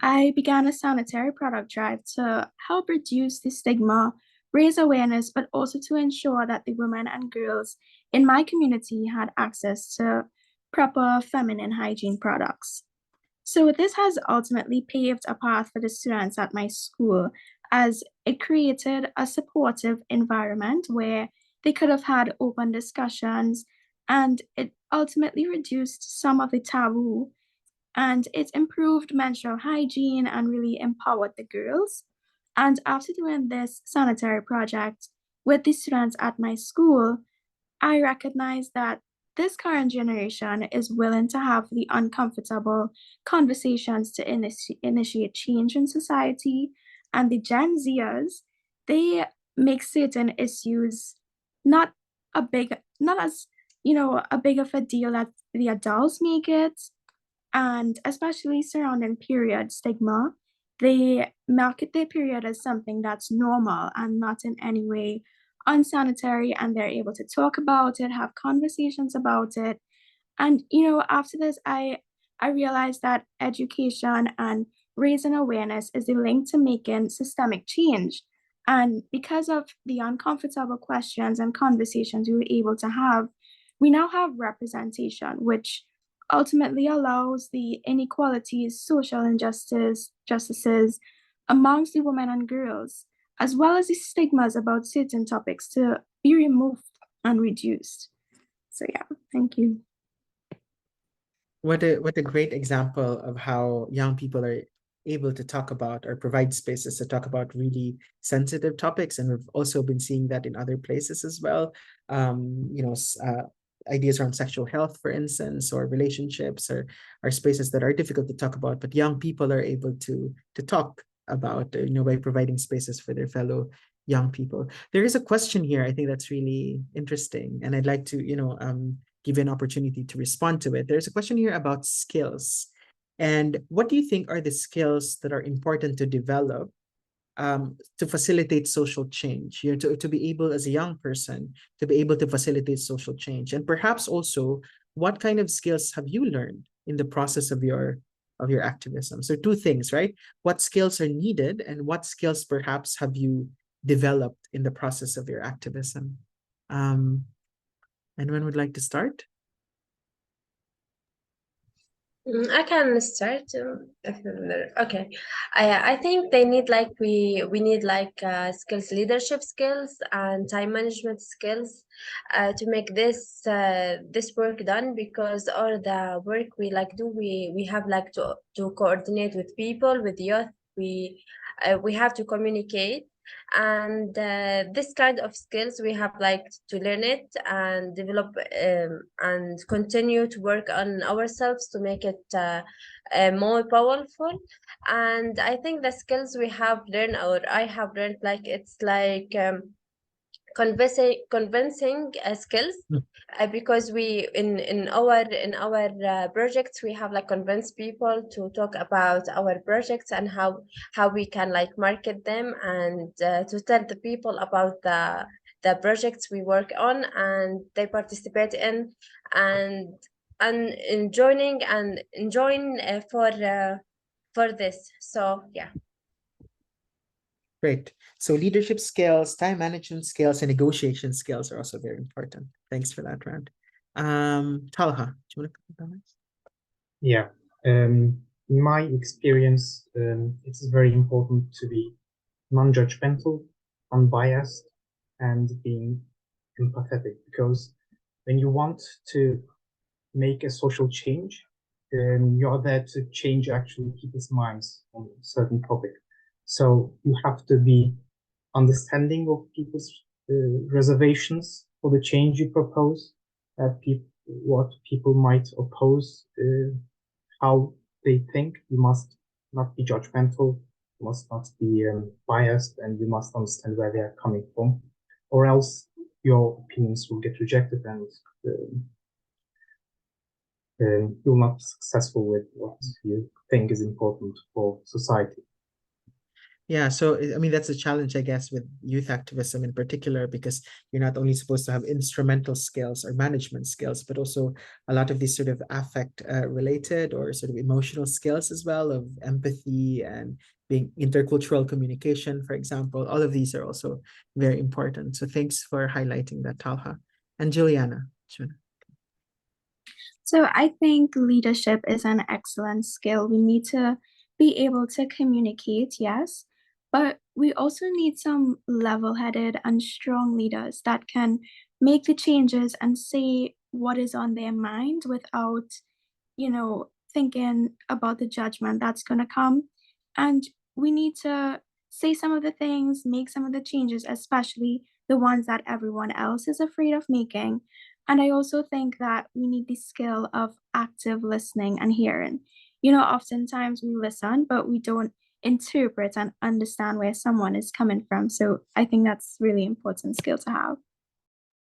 I began a sanitary product drive to help reduce the stigma, raise awareness, but also to ensure that the women and girls in my community had access to proper feminine hygiene products. So this has ultimately paved a path for the students at my school, as it created a supportive environment where they could have had open discussions, and it ultimately reduced some of the taboo, and it improved menstrual hygiene and really empowered the girls. And after doing this sanitary project with the students at my school, I recognized that this current generation is willing to have the uncomfortable conversations to initiate change in society. And the Gen Zers, they make certain issues not as a big of a deal that the adults make it, and especially surrounding period stigma. They market their period as something that's normal and not in any way unsanitary, and they're able to talk about it, have conversations about it. And after this, I realized that education and raising awareness is a link to making systemic change. And because of the uncomfortable questions and conversations we were able to have, we now have representation, which ultimately allows the inequalities, social injustices amongst the women and girls, as well as the stigmas about certain topics, to be removed and reduced. So yeah, thank you. What a great example of how young people are able to talk about or provide spaces to talk about really sensitive topics. And we've also been seeing that in other places as well. Ideas around sexual health, for instance, or relationships, or spaces that are difficult to talk about, but young people are able to talk about, by providing spaces for their fellow young people. There is a question here, I think that's really interesting, and I'd like to, give you an opportunity to respond to it. There's a question here about skills. And what do you think are the skills that are important to develop to facilitate social change, to be able, as a young person, to be able to facilitate social change? And perhaps also, what kind of skills have you learned in the process of your activism? So two things, right? What skills are needed, and what skills perhaps have you developed in the process of your activism? Anyone would like to start? I can start. Okay, I think they need like we need like skills, leadership skills and time management skills, to make this work done, because all the work we like do, we have like to coordinate with people, with youth. We have to communicate, and this kind of skills we have like to learn it and develop, and continue to work on ourselves to make it more powerful. And I think the skills we have learned, or I have learned, like it's like convincing skills, because we in our projects we have like convinced people to talk about our projects and how we can like market them, and to tell the people about the projects we work on and they participate in, and enjoying for this. So yeah. Great. So leadership skills, time management skills, and negotiation skills are also very important. Thanks for that, Rand. Talha, do you want to comment on this? Yeah. In my experience, it's very important to be non-judgmental, unbiased, and being empathetic, because when you want to make a social change, you're there to change actually people's minds on a certain topic. So you have to be understanding of people's reservations for the change you propose, what people might oppose, how they think. You must not be judgmental, you must not be biased, and you must understand where they are coming from, or else your opinions will get rejected, and you'll not be successful with what you think is important for society. Yeah, so I mean, that's a challenge, I guess, with youth activism in particular, because you're not only supposed to have instrumental skills or management skills, but also a lot of these sort of affect related or sort of emotional skills as well, of empathy and being intercultural communication, for example. All of these are also very important. So thanks for highlighting that, Talha. And Juliana. So I think leadership is an excellent skill. We need to be able to communicate, yes, but we also need some level-headed and strong leaders that can make the changes and say what is on their mind without, thinking about the judgment that's going to come. And we need to say some of the things, make some of the changes, especially the ones that everyone else is afraid of making. And I also think that we need the skill of active listening and hearing. Oftentimes we listen, but we don't interpret and understand where someone is coming from. So I think that's really important skill to have.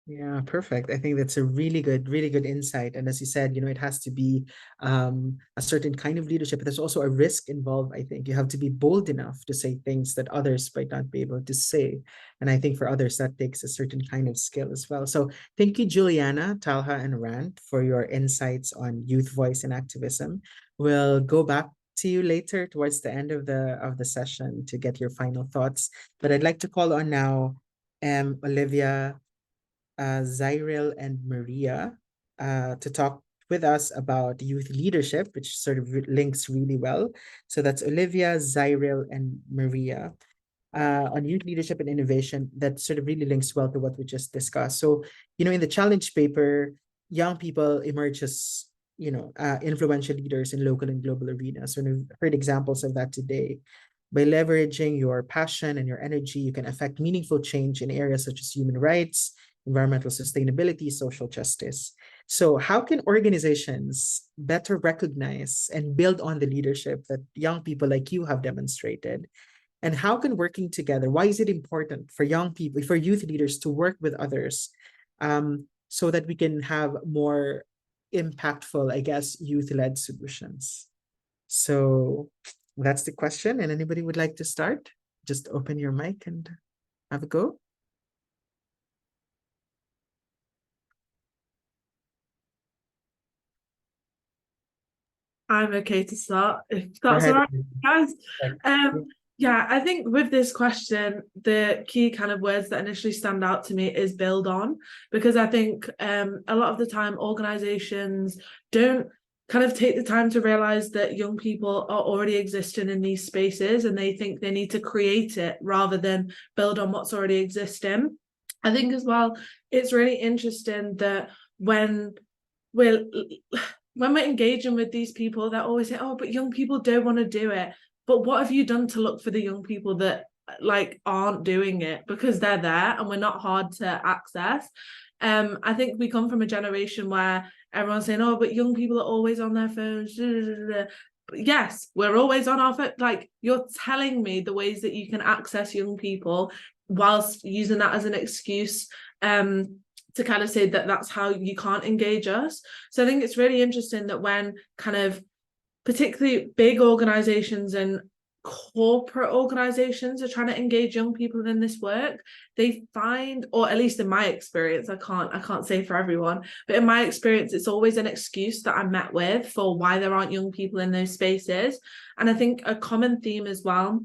Yeah, perfect. I think that's a really good insight. And as you said, it has to be a certain kind of leadership, but there's also a risk involved. I think you have to be bold enough to say things that others might not be able to say. And I think for others, that takes a certain kind of skill as well. So thank you, Juliana, Talha, and Rand, for your insights on youth voice and activism. We'll go back to you later towards the end of the session to get your final thoughts. But I'd like to call on now Olivia, Zyril, and Maria to talk with us about youth leadership, which sort of links really well. So that's Olivia, Zyril, and Maria on youth leadership and innovation. That sort of really links well to what we just discussed. So, in the challenge paper, young people emerge as, influential leaders in local and global arenas. And we've heard examples of that today. By leveraging your passion and your energy, you can affect meaningful change in areas such as human rights, environmental sustainability, social justice. So how can organizations better recognize and build on the leadership that young people like you have demonstrated? And how can working together, why is it important for young people, for youth leaders to work with others, so that we can have more impactful, I guess, youth-led solutions? So that's the question. And anybody would like to start? Just open your mic and have a go. I'm okay to start, if that's all right, guys. Yeah, I think with this question, the key kind of words that initially stand out to me is build on, because I think a lot of the time organizations don't kind of take the time to realize that young people are already existing in these spaces, and they think they need to create it rather than build on what's already existing. I think as well, it's really interesting that when we're engaging with these people, they're always saying, oh, but young people don't want to do it. But what have you done to look for the young people that like aren't doing it? Because they're there and we're not hard to access. I think we come from a generation where everyone's saying, oh, but young people are always on their phones. But yes, we're always on our phone. Like, you're telling me the ways that you can access young people whilst using that as an excuse to kind of say that that's how you can't engage us. So I think it's really interesting that when kind of particularly big organizations and corporate organizations are trying to engage young people in this work, they find, or at least in my experience, I can't say for everyone, but in my experience, it's always an excuse that I'm met with for why there aren't young people in those spaces. And I think a common theme as well,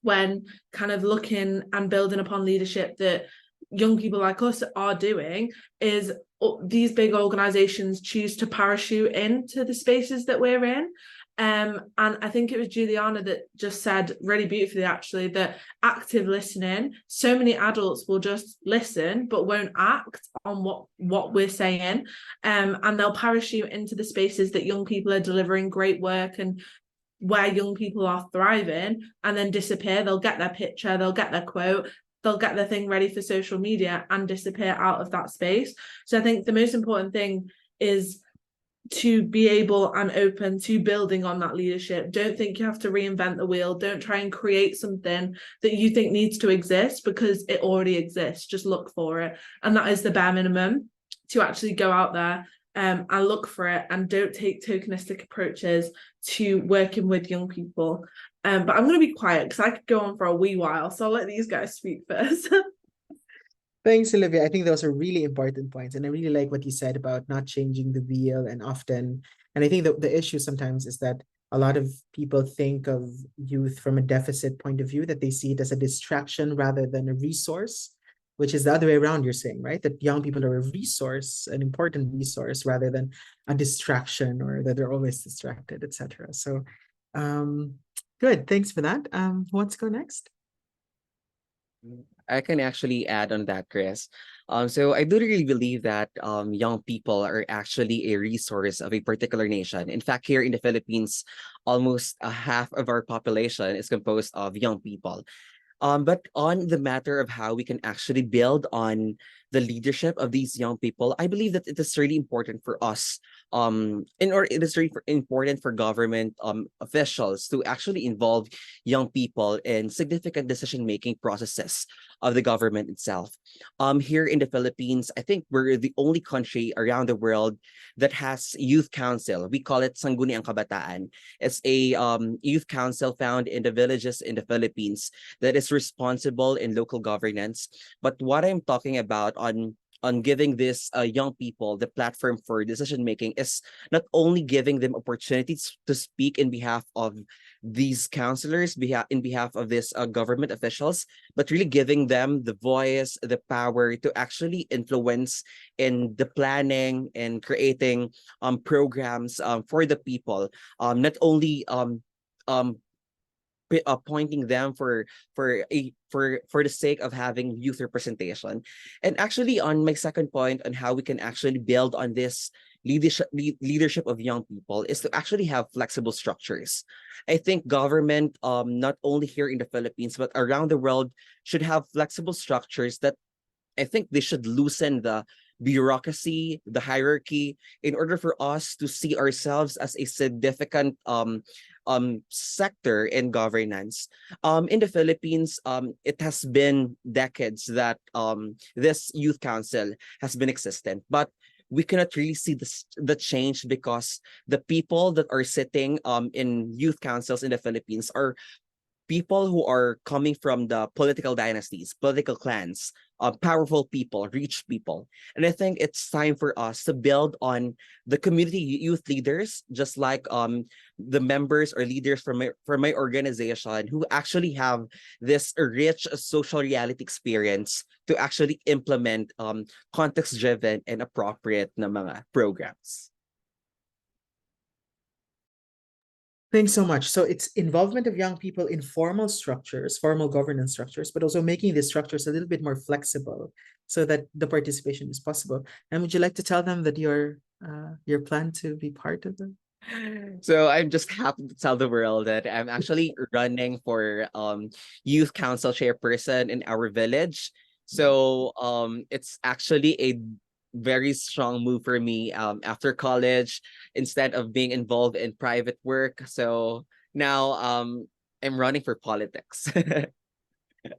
when kind of looking and building upon leadership that young people like us are doing, is these big organizations choose to parachute into the spaces that we're in. And I think it was Juliana that just said really beautifully, actually, that active listening, so many adults will just listen but won't act on what we're saying, and they'll parachute into the spaces that young people are delivering great work and where young people are thriving, and then disappear. They'll get their picture, they'll get their quote, they'll get their thing ready for social media and disappear out of that space. So I think the most important thing is to be able and open to building on that leadership. Don't think you have to reinvent the wheel. Don't try and create something that you think needs to exist, because it already exists. Just look for it. And that is the bare minimum, to actually go out there and look for it, and don't take tokenistic approaches to working with young people. But I'm going to be quiet because I could go on for a wee while. So I'll let these guys speak first. Thanks, Olivia. I think those are really important points. And I really like what you said about not changing the wheel and often. And I think that the issue sometimes is that a lot of people think of youth from a deficit point of view, that they see it as a distraction rather than a resource, which is the other way around, you're saying, right? That young people are a resource, an important resource, rather than a distraction, or that they're always distracted, etc. So good. Thanks for that. Who wants to go next? I can actually add on that, Chris. So I do really believe that young people are actually a resource of a particular nation. In fact, here in the Philippines, almost a half of our population is composed of young people. But on the matter of how we can actually build on the leadership of these young people, I believe that it is really important for us, it is really important for government officials to actually involve young people in significant decision-making processes of the government itself. Here in the Philippines, I think we're the only country around the world that has youth council. We call it Sangguniang Kabataan. It's a youth council found in the villages in the Philippines that is responsible in local governance. But what I'm talking about on giving this young people the platform for decision making is not only giving them opportunities to speak in behalf of these counselors, in behalf of these government officials, but really giving them the voice, the power to actually influence in the planning and creating programs for the people, not only appointing them for the sake of having youth representation. And actually, on my second point on how we can actually build on this leadership of young people is to actually have flexible structures. I think government, not only here in the Philippines but around the world, should have flexible structures that I think they should loosen the bureaucracy, the hierarchy, in order for us to see ourselves as a significant sector in governance. In the Philippines, it has been decades that this youth council has been existent, but we cannot really see the change because the people that are sitting in youth councils in the Philippines are people who are coming from the political dynasties, political clans, powerful people, rich people. And I think it's time for us to build on the community youth leaders, just like the members or leaders from my organization who actually have this rich social reality experience to actually implement context-driven and appropriate na mga programs. Thanks so much. So it's involvement of young people in formal structures, formal governance structures, but also making these structures a little bit more flexible so that the participation is possible. And would you like to tell them that your plan to be part of them? So I'm just happy to tell the world that I'm actually running for youth council chairperson in our village. So it's actually a very strong move for me after college, instead of being involved in private work. So now I'm running for politics.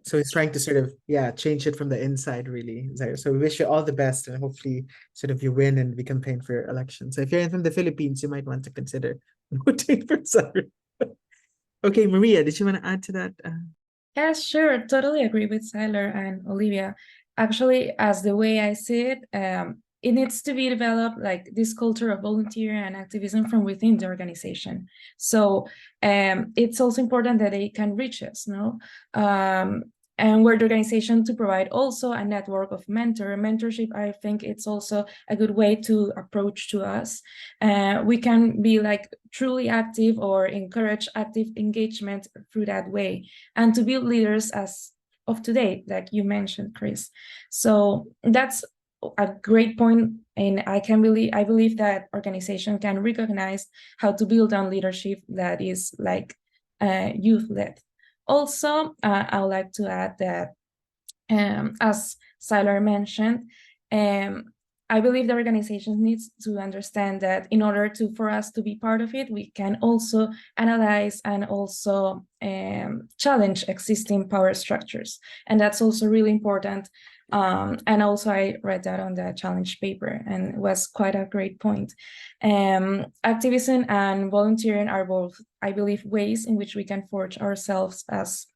So he's trying to sort of, change it from the inside, really. So we wish you all the best, and hopefully sort of you win and we campaign for your election. So if you're from the Philippines, you might want to consider voting for Zara. Okay, Maria, did you want to add to that? Yeah, sure. Totally agree with Siler and Olivia. Actually, as the way I see it, it needs to be developed, like this culture of volunteering and activism from within the organization. So it's also important that they can reach us, no? And we're the organization to provide also a network of mentorship. I think it's also a good way to approach to us. We can be like truly active or encourage active engagement through that way, and to build leaders as of today, like you mentioned, Chris. So that's a great point, and I believe that organization can recognize how to build on leadership that is like youth-led. Also, I would like to add that, as Siler mentioned, I believe the organization needs to understand that in order for us to be part of it, we can also analyze and also challenge existing power structures. And that's also really important. And also I read that on the challenge paper, and it was quite a great point. Activism and volunteering are both, I believe, ways in which we can forge ourselves as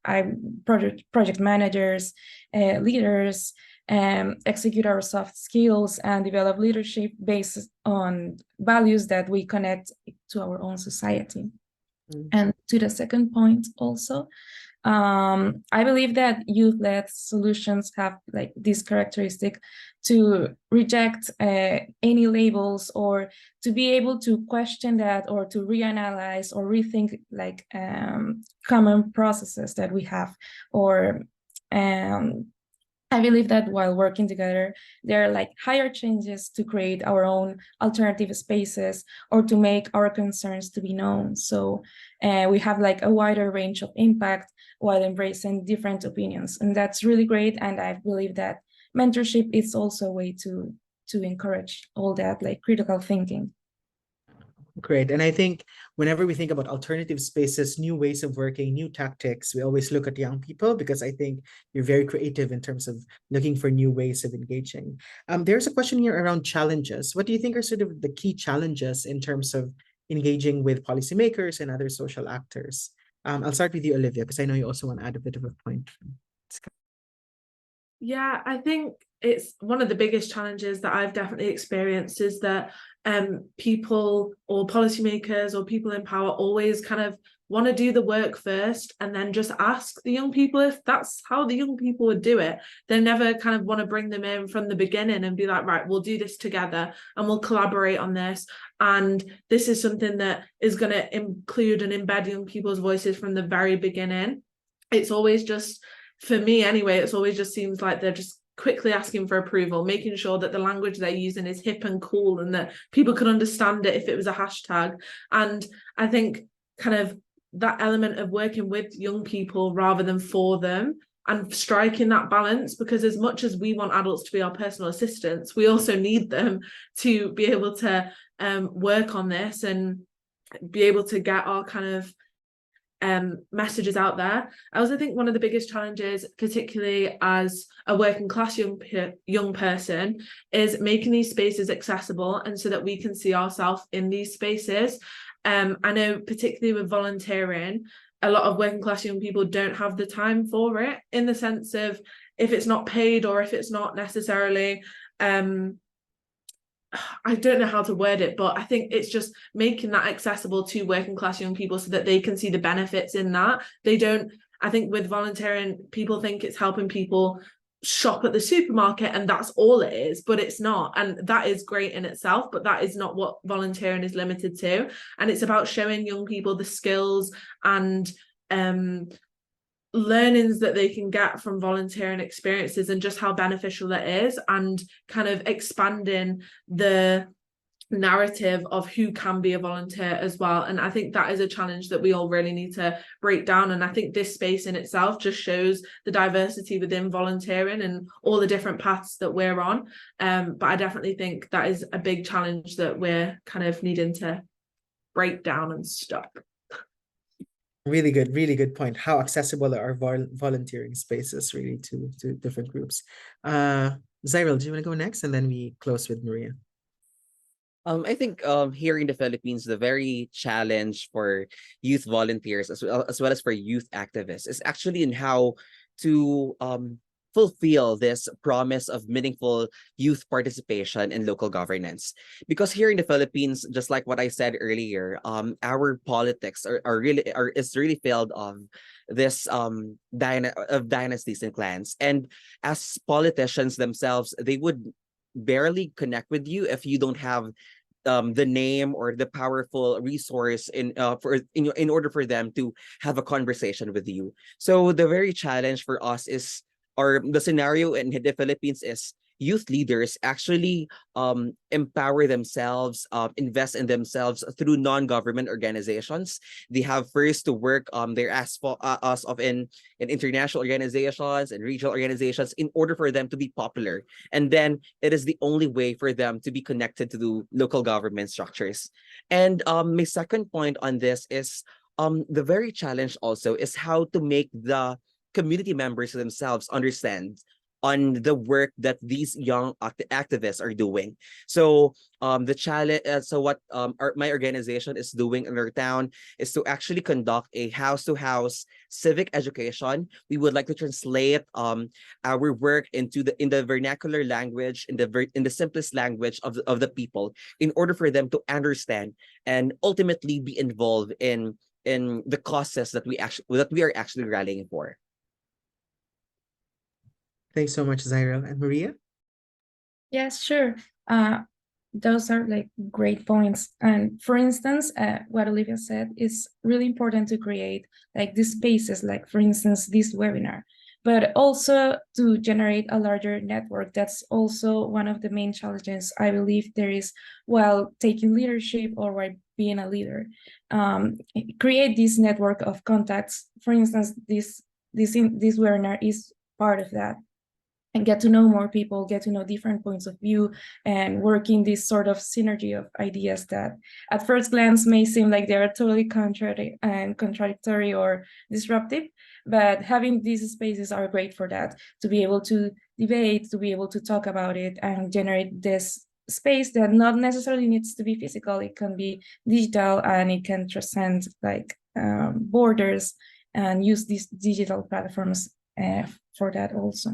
project managers, leaders, execute our soft skills and develop leadership based on values that we connect to our own society. And to the second point also, I believe that youth-led solutions have like this characteristic to reject any labels, or to be able to question that, or to reanalyze or rethink like common processes that we have, or I believe that while working together, there are like higher changes to create our own alternative spaces or to make our concerns to be known. So we have like a wider range of impact while embracing different opinions. And that's really great. And I believe that mentorship is also a way to encourage all that like critical thinking. Great. And I think whenever we think about alternative spaces, new ways of working, new tactics, we always look at young people, because I think you're very creative in terms of looking for new ways of engaging. There's a question here around challenges. What do you think are sort of the key challenges in terms of engaging with policymakers and other social actors? I'll start with you, Olivia, because I know you also want to add a bit of a point. Yeah, I think it's one of the biggest challenges that I've definitely experienced is that people or policymakers or people in power always kind of want to do the work first and then just ask the young people if that's how the young people would do it. They never kind of want to bring them in from the beginning and be like, right, we'll do this together and we'll collaborate on this. And this is something that is going to include and embed young people's voices from the very beginning. It's always just, for me anyway, it's always just seems like they're just quickly asking for approval, making sure that the language they're using is hip and cool and that people could understand it if it was a hashtag. And I think kind of that element of working with young people rather than for them, and striking that balance, because as much as we want adults to be our personal assistants, we also need them to be able to work on this and be able to get our kind of messages out there. I also think one of the biggest challenges, particularly as a working class young person, is making these spaces accessible and so that we can see ourselves in these spaces. I know particularly with volunteering, a lot of working class young people don't have the time for it, in the sense of if it's not paid or if it's not necessarily I don't know how to word it, but I think it's just making that accessible to working class young people so that they can see the benefits in that. They don't, I think with volunteering, people think it's helping people shop at the supermarket and that's all it is, but it's not. And that is great in itself, but that is not what volunteering is limited to. And it's about showing young people the skills and learnings that they can get from volunteering experiences and just how beneficial it is, and kind of expanding the narrative of who can be a volunteer as well. And I think that is a challenge that we all really need to break down. And I think this space in itself just shows the diversity within volunteering and all the different paths that we're on. But I definitely think that is a big challenge that we're kind of needing to break down and stop. Really good point. How accessible are volunteering spaces really to different groups? Zyril, do you want to go next, and then we close with Maria? I think here in the Philippines, the very challenge for youth volunteers as well as for youth activists is actually in how to fulfill this promise of meaningful youth participation in local governance. Because here in the Philippines, just like what I said earlier, our politics is really filled of this dynasties and clans. And as politicians themselves, they would barely connect with you if you don't have the name or the powerful resource in order for them to have a conversation with you. So the very challenge for us is, or the scenario in the Philippines is, youth leaders actually empower themselves, invest in themselves through non-government organizations. They have first to work their ass off in international organizations and regional organizations in order for them to be popular. And then it is the only way for them to be connected to the local government structures. And my second point on this is the very challenge also is how to make the community members themselves understand on the work that these young activists are doing. So the challenge, so what my organization is doing in our town is to actually conduct a house-to-house civic education. We would like to translate our work in the vernacular language, in the simplest language of the people, in order for them to understand and ultimately be involved in the causes that we are actually rallying for. Thanks so much, Zyril. And Maria? Yes, sure. Those are like great points. And for instance, what Olivia said is really important to create like these spaces, like for instance, this webinar, but also to generate a larger network. That's also one of the main challenges I believe there is while taking leadership or while being a leader. Create this network of contacts. For instance, this webinar is part of that. And get to know more people, get to know different points of view, and work in this sort of synergy of ideas that at first glance may seem like they are totally contradictory or disruptive, but having these spaces are great for that, to be able to debate, to be able to talk about it and generate this space that not necessarily needs to be physical. It can be digital and it can transcend like borders, and use these digital platforms for that also.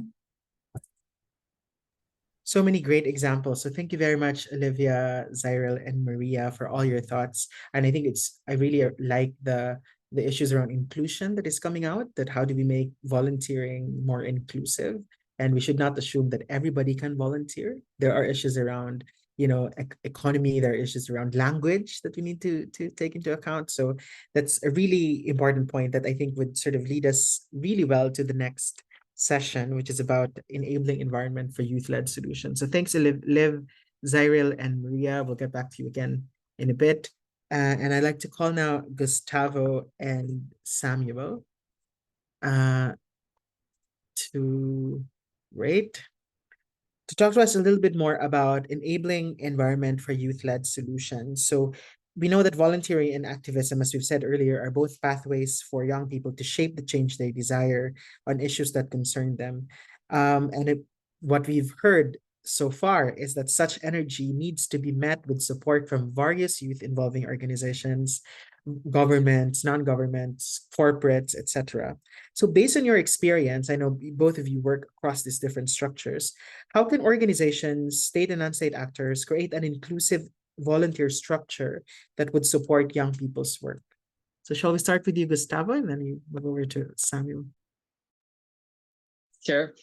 So many great examples. So thank you very much, Olivia, Zyril, and Maria, for all your thoughts. And I think I really like the issues around inclusion that is coming out, that how do we make volunteering more inclusive? And we should not assume that everybody can volunteer. There are issues around, economy, there are issues around language that we need to take into account. So that's a really important point that I think would sort of lead us really well to the next session, which is about enabling environment for youth-led solutions. So thanks, Liv, Zyril, and Maria. We'll get back to you again in a bit. And I'd like to call now Gustavo and Samuel to talk to us a little bit more about enabling environment for youth-led solutions. So we know that volunteering and activism, as we've said earlier, are both pathways for young people to shape the change they desire on issues that concern them. What we've heard so far is that such energy needs to be met with support from various youth-involving organizations, governments, non-governments, corporates, etc. So based on your experience, I know both of you work across these different structures. How can organizations, state and non-state actors, create an inclusive volunteer structure that would support young people's work? So shall we start with you, Gustavo, and then you move over to Samuel? Sure.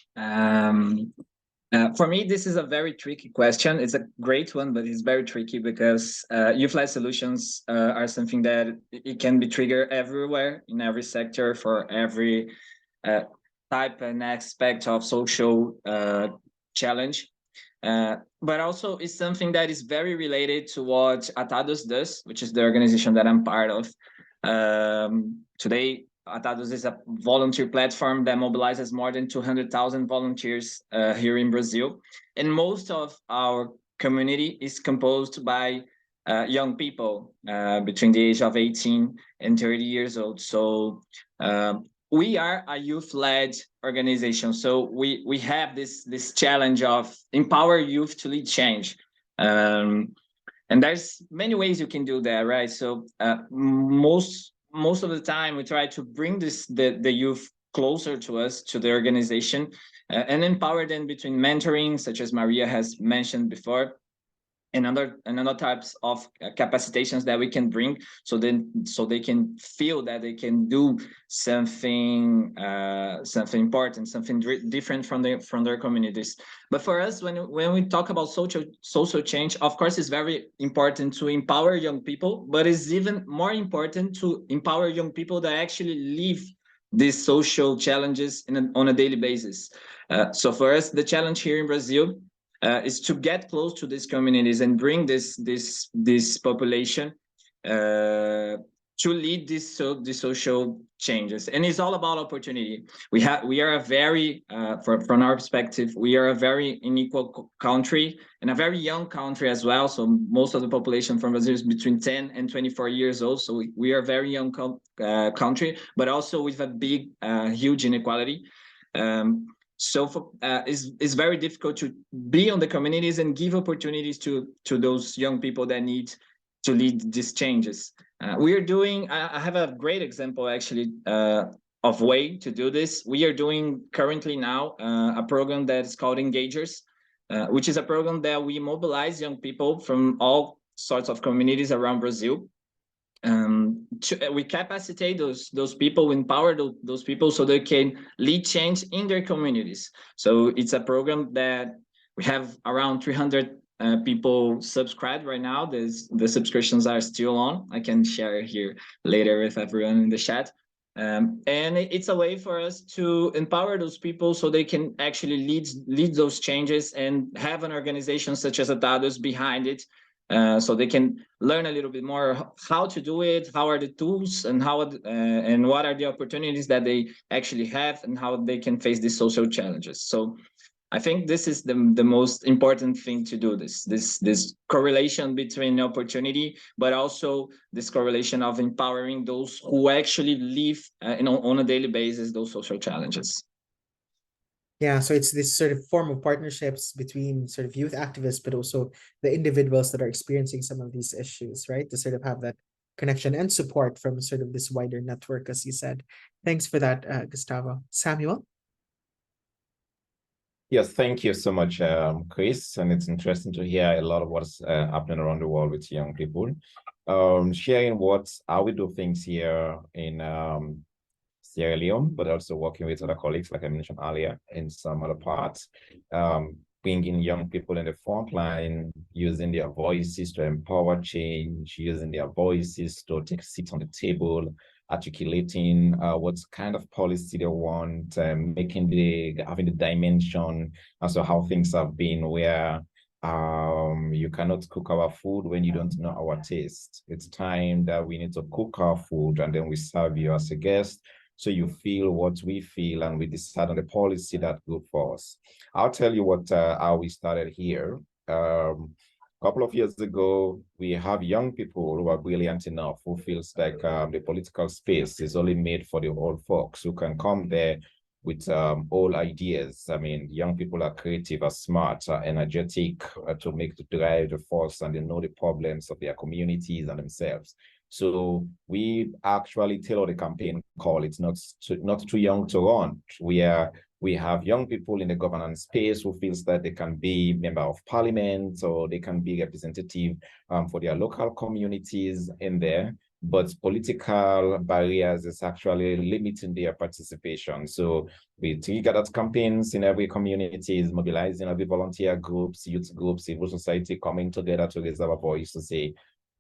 For me, this is a very tricky question. It's a great one, but it's very tricky because youth-led solutions are something that it can be triggered everywhere, in every sector, for every type and aspect of social challenge. But also it's something that is very related to what Atados does, which is the organization that I'm part of. Today, Atados is a volunteer platform that mobilizes more than 200,000 volunteers here in Brazil. And most of our community is composed by young people between the age of 18 and 30 years old. So we are a youth-led organization. So we have this challenge of empower youth to lead change. And there's many ways you can do that, right? So most of the time we try to bring the youth closer to us, to the organization, and empower them between mentoring, such as Maria has mentioned before, and other types of capacitations that we can bring, so they can feel that they can do something important, something different from their communities. But for us, when we talk about social change, of course, it's very important to empower young people, but it's even more important to empower young people that actually live these social challenges on a daily basis. So for us, the challenge here in Brazil is to get close to these communities and bring this population to lead these social changes. And it's all about opportunity. We are a very, from our perspective, we are a very unequal country and a very young country as well. So most of the population from Brazil is between 10 and 24 years old. So we are a very young country, but also with a big, huge inequality. So it's very difficult to be on the communities and give opportunities to those young people that need to lead these changes. We are doing, I have a great example actually of way to do this. We are doing currently now a program that is called Engagers, which is a program that we mobilize young people from all sorts of communities around Brazil. We capacitate those people, empower those people so they can lead change in their communities. So it's a program that we have around 300 people subscribed right now. The subscriptions are still on. I can share here later with everyone in the chat. And it's a way for us to empower those people so they can actually lead those changes and have an organization such as Atados behind it. So they can learn a little bit more how to do it, how are the tools, and and what are the opportunities that they actually have, and how they can face these social challenges. So I think this is the most important thing to do, this correlation between opportunity, but also this correlation of empowering those who actually live on a daily basis those social challenges. Yeah, so it's this sort of form of partnerships between sort of youth activists, but also the individuals that are experiencing some of these issues, right? To sort of have that connection and support from sort of this wider network, as you said. Thanks for that, Gustavo. Samuel? Yes, thank you so much, Chris. And it's interesting to hear a lot of what's happening around the world with young people. Sharing how we do things here in Sierra Leone, but also working with other colleagues, like I mentioned earlier, in some other parts, bringing young people in the front line, using their voices to empower change, using their voices to take seats on the table, articulating what kind of policy they want, having the dimension, also how things have been, where you cannot cook our food when you don't know our taste. It's time that we need to cook our food and then we serve you as a guest, so you feel what we feel and we decide on the policy that's good for us. I'll tell you how we started here. A couple of years ago, we have young people who are brilliant enough, who feels like the political space is only made for the old folks who can come there with old ideas. I mean, young people are creative, are smart, are energetic to drive the force, and they know the problems of their communities and themselves. So we actually tailor the campaign call. It's not too young to run. We have young people in the governance space who feels that they can be member of parliament or they can be representative for their local communities in there. But political barriers is actually limiting their participation. So we trigger that campaigns in every community, is mobilizing every volunteer groups, youth groups, civil society coming together to raise our voice to say,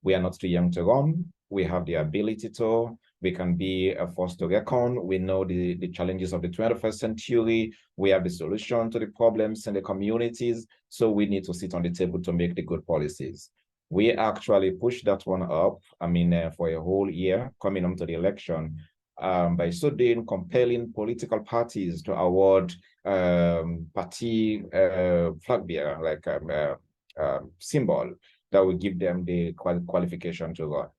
we are not too young to run. We have the ability to. We can be a force to reckon. We know the challenges of the 21st century. We have the solution to the problems in the communities. So we need to sit on the table to make the good policies. We actually pushed that one up, for a whole year coming up to the election, by so doing compelling political parties to award party flag bearer, like symbol that will give them the qualification to run.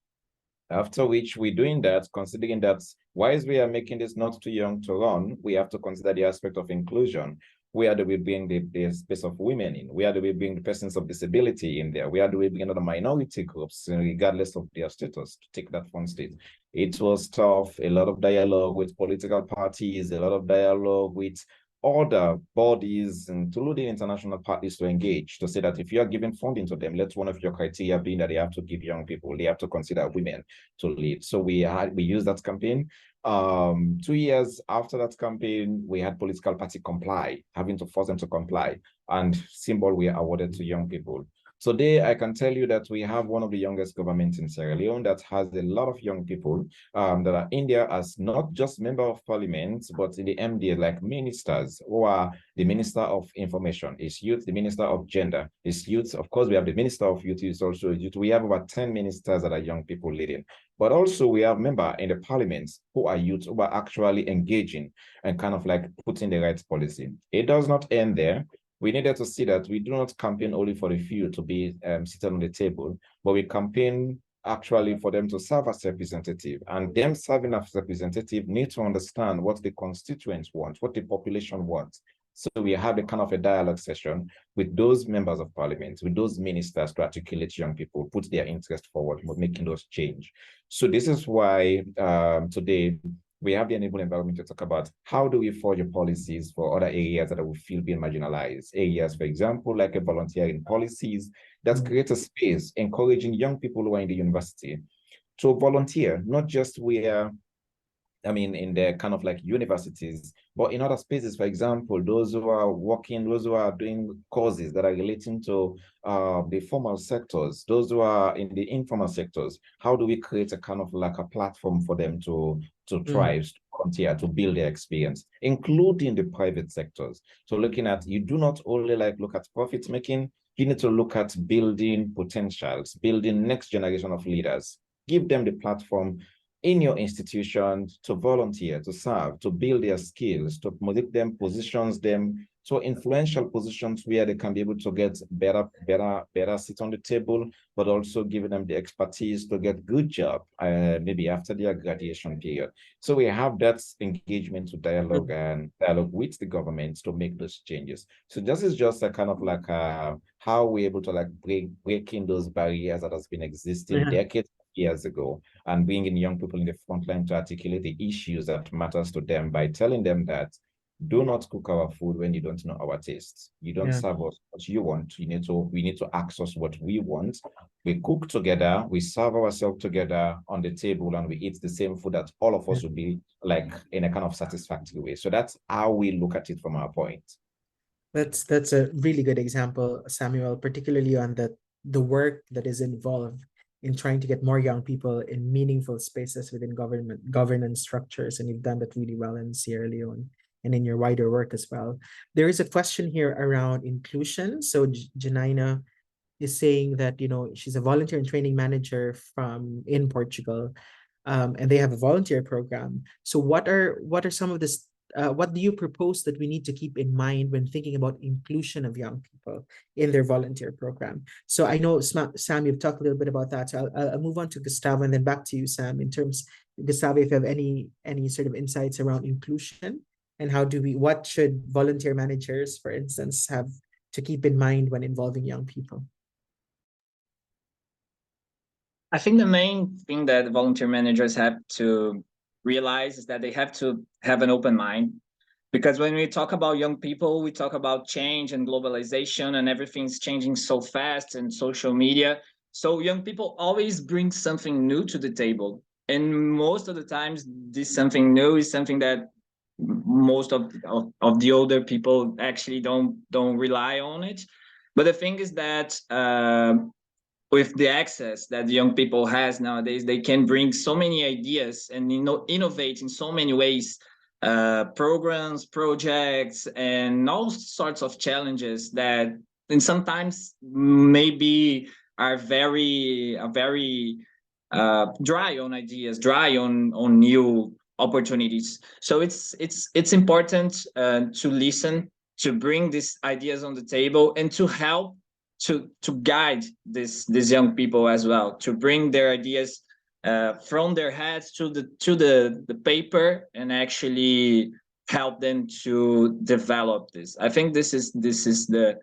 After which we're doing that, considering that whilst we are making this not too young to run, we have to consider the aspect of inclusion. Where do we bring the space of women in? Where do we bring the persons of disability in there? Where do we bring other minority groups, regardless of their status, to take that front stage? It was tough, a lot of dialogue with political parties, a lot of dialogue with other bodies, including international parties, to engage, to say that if you are giving funding to them, let one of your criteria being that they have to give young people, they have to consider women to lead. So we used that campaign. 2 years after that campaign, we had political party comply, having to force them to comply, and symbol we awarded to young people. So today, I can tell you that we have one of the youngest governments in Sierra Leone that has a lot of young people that are in there as not just member of parliament, but in the MD, like ministers, who are the Minister of Information, is youth, the Minister of Gender, is youth. Of course, we have the Minister of Youth, is also youth. We have about 10 ministers that are young people leading. But also we have members in the parliament who are youth, who are actually engaging and kind of like putting the right policy. It does not end there. We needed to see that we do not campaign only for the few to be seated on the table, but we campaign actually for them to serve as representative, and them serving as representative need to understand what the constituents want, what the population wants. So we have a kind of a dialogue session with those members of parliament, with those ministers, to articulate young people, put their interest forward, making those change. So this is why today we have the enabling environment to talk about how do we forge policies for other areas that we feel being marginalized. Areas, for example, like a volunteering policies that create a space encouraging young people who are in the university to volunteer, not just where, in the kind of like universities, but in other spaces. For example, those who are working, those who are doing courses that are relating to the formal sectors, those who are in the informal sectors. How do we create a kind of like a platform for them to thrive, to continue, to build their experience, including the private sectors? So looking at, you do not only like look at profit making, you need to look at building potentials, building next generation of leaders, give them the platform in your institution to volunteer, to serve, to build their skills, to make them, positions them to influential positions where they can be able to get better sit on the table, but also giving them the expertise to get good job, maybe after their graduation period. So we have that engagement to dialogue and dialogue with the government to make those changes. So this is just a kind of like how we're able to like breaking those barriers that has been existing decades, years ago, and bringing young people in the front line to articulate the issues that matters to them by telling them that do not cook our food when you don't know our tastes. You don't serve us what you want. We need to access what we want. We cook together, we serve ourselves together on the table, and we eat the same food that all of us will be like in a kind of satisfactory way. So that's how we look at it from our point. That's a really good example, Samuel, particularly on the work that is involved in trying to get more young people in meaningful spaces within governance structures. And you've done that really well in Sierra Leone and in your wider work as well. There is a question here around inclusion. So Janina is saying that, she's a volunteer and training manager in Portugal, and they have a volunteer program. So what are some of this? What do you propose that we need to keep in mind when thinking about inclusion of young people in their volunteer program? So I know, Sam, you've talked a little bit about that. So I'll move on to Gustavo and then back to you, Sam, in terms, Gustavo, if you have any sort of insights around inclusion and what should volunteer managers, for instance, have to keep in mind when involving young people? I think the main thing that volunteer managers have to realize is that they have to have an open mind. Because when we talk about young people, we talk about change and globalization, and everything's changing so fast, and social media. So young people always bring something new to the table. And most of the times, this something new is something that most of the older people actually don't rely on it. But the thing is that with the access that the young people has nowadays, they can bring so many ideas and innovate in so many ways, programs, projects, and all sorts of challenges that, and sometimes maybe are very dry on ideas, dry on new opportunities. So it's important to listen, to bring these ideas on the table, and to help to guide these young people as well, to bring their ideas from their heads to the paper, and actually help them to develop this. I think this is the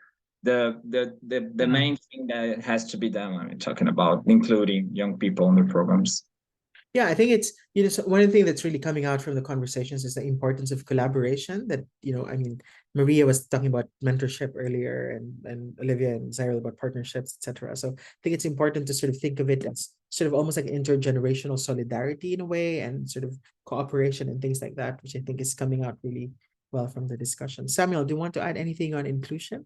main thing that has to be done when we're talking about including young people in the programs. Yeah, I think it's, so one of the things that's really coming out from the conversations is the importance of collaboration that, I mean, Maria was talking about mentorship earlier, and Olivia and Zyril about partnerships, etc. So I think it's important to sort of think of it as sort of almost like intergenerational solidarity in a way, and sort of cooperation and things like that, which I think is coming out really well from the discussion. Samuel, do you want to add anything on inclusion?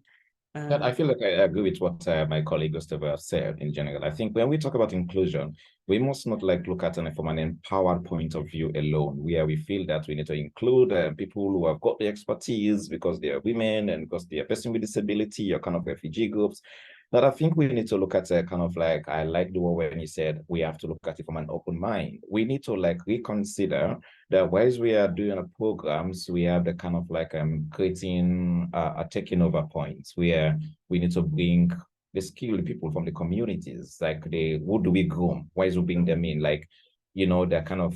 I feel like I agree with what my colleague Gustavo said in general. I think when we talk about inclusion, we must not look at it from an empowered point of view alone, where we feel that we need to include people who have got the expertise because they are women and because they are person with disability or kind of refugee groups. But I think we need to look at kind of I like the word when he said we have to look at it from an open mind. We need to reconsider that whilst we are doing programs, we have the kind of creating a taking over points where we need to bring the skilled people from the communities, who do we groom? Why is we bring them in? That kind of,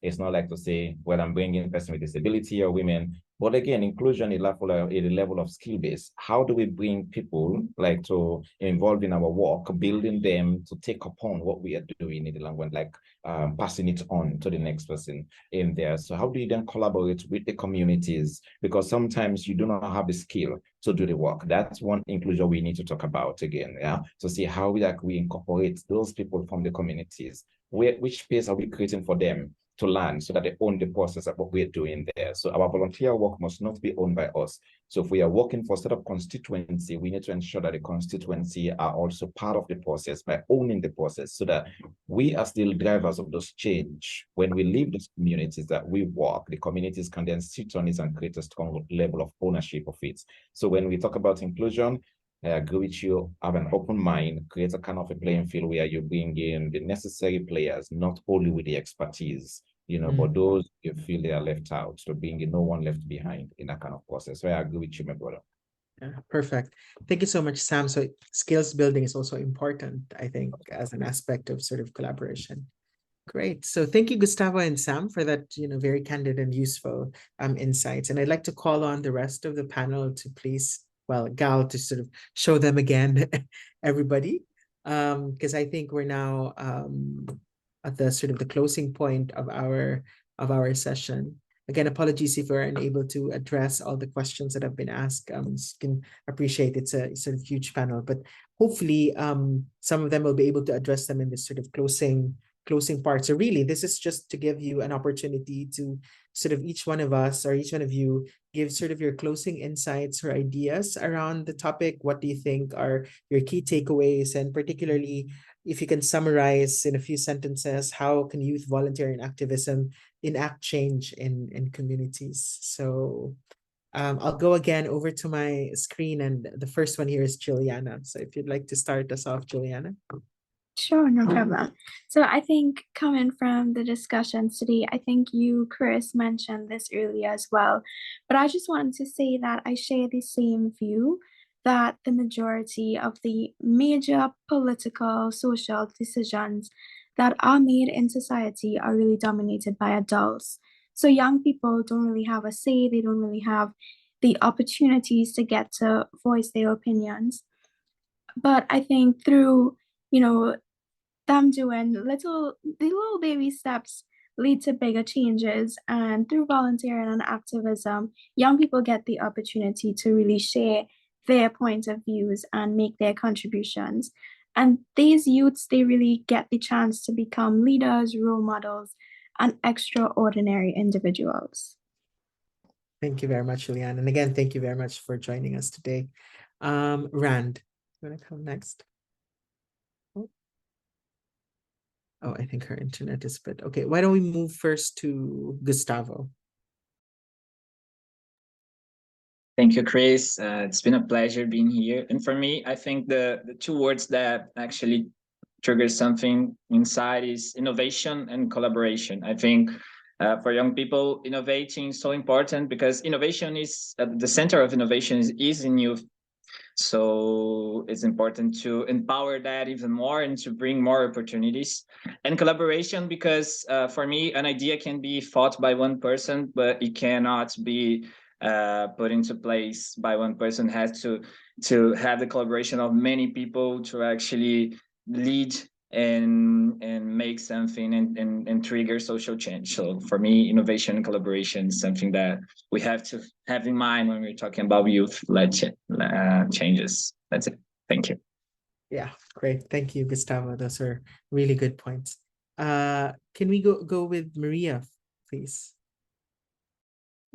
it's not to say, well, I'm bringing person with disability or women, but again, inclusion is at the level of skill base. How do we bring people to involve in our work, building them to take upon what we are doing in the language, passing it on to the next person in there. So how do you then collaborate with the communities? Because sometimes you do not have the skill to do the work. That's one inclusion we need to talk about again, yeah? To see how we incorporate those people from the communities. Which space are we creating for them to learn so that they own the process of what we're doing there? So our volunteer work must not be owned by us. So if we are working for a set of constituency, we need to ensure that the constituency are also part of the process by owning the process, so that we are still drivers of those change. When we leave those communities that we work, the communities can then sit on it and create a strong level of ownership of it. So when we talk about inclusion, I agree with you, have an open mind, create a kind of a playing field where you bring in the necessary players, not only with the expertise, but those you feel they are left out, so bring in no one left behind in that kind of process. So I agree with you, my brother. Yeah, perfect. Thank you so much, Sam. So skills building is also important, I think, as an aspect of sort of collaboration. Great. So thank you, Gustavo and Sam, for that, very candid and useful insights. And I'd like to call on the rest of the panel to please, Gal, to sort of show them again, everybody, because I think we're now at the sort of the closing point of our session. Again, apologies if we're unable to address all the questions that have been asked. You can appreciate it's a sort of huge panel, but hopefully some of them will be able to address them in this sort of closing part. So really, this is just to give you an opportunity to sort of each one of us or each one of you give sort of your closing insights or ideas around the topic. What do you think are your key takeaways? And particularly, if you can summarize in a few sentences, how can youth volunteering and activism enact change in communities? So I'll go again over to my screen, and the first one here is Juliana. So if you'd like to start us off, Juliana. Sure, no problem. So I think coming from the discussions today, I think you, Chris, mentioned this earlier as well, but I just wanted to say that I share the same view that the majority of the major political, social decisions that are made in society are really dominated by adults. So young people don't really have a say, they don't really have the opportunities to get to voice their opinions. But I think through, them doing the little baby steps lead to bigger changes. And through volunteering and activism, young people get the opportunity to really share their point of views and make their contributions. And these youths, they really get the chance to become leaders, role models, and extraordinary individuals. Thank you very much, Julianne. And again, thank you very much for joining us today. Rand, you want to come next? Oh, I think her internet is bad. Okay, why don't we move first to Gustavo? Thank you, Chris. It's been a pleasure being here. And for me, I think the two words that actually trigger something inside is innovation and collaboration. I think for young people, innovating is so important because innovation is at the center of innovation is in youth. So it's important to empower that even more and to bring more opportunities and collaboration because for me, an idea can be thought by one person, but it cannot be put into place by one person. It has to have the collaboration of many people to actually lead and make something and trigger social change. So for me, innovation and collaboration is something that we have to have in mind when we're talking about youth-led changes. That's it. Thank you. Yeah, great. Thank you, Gustavo. Those are really good points. Can we go with Maria, please?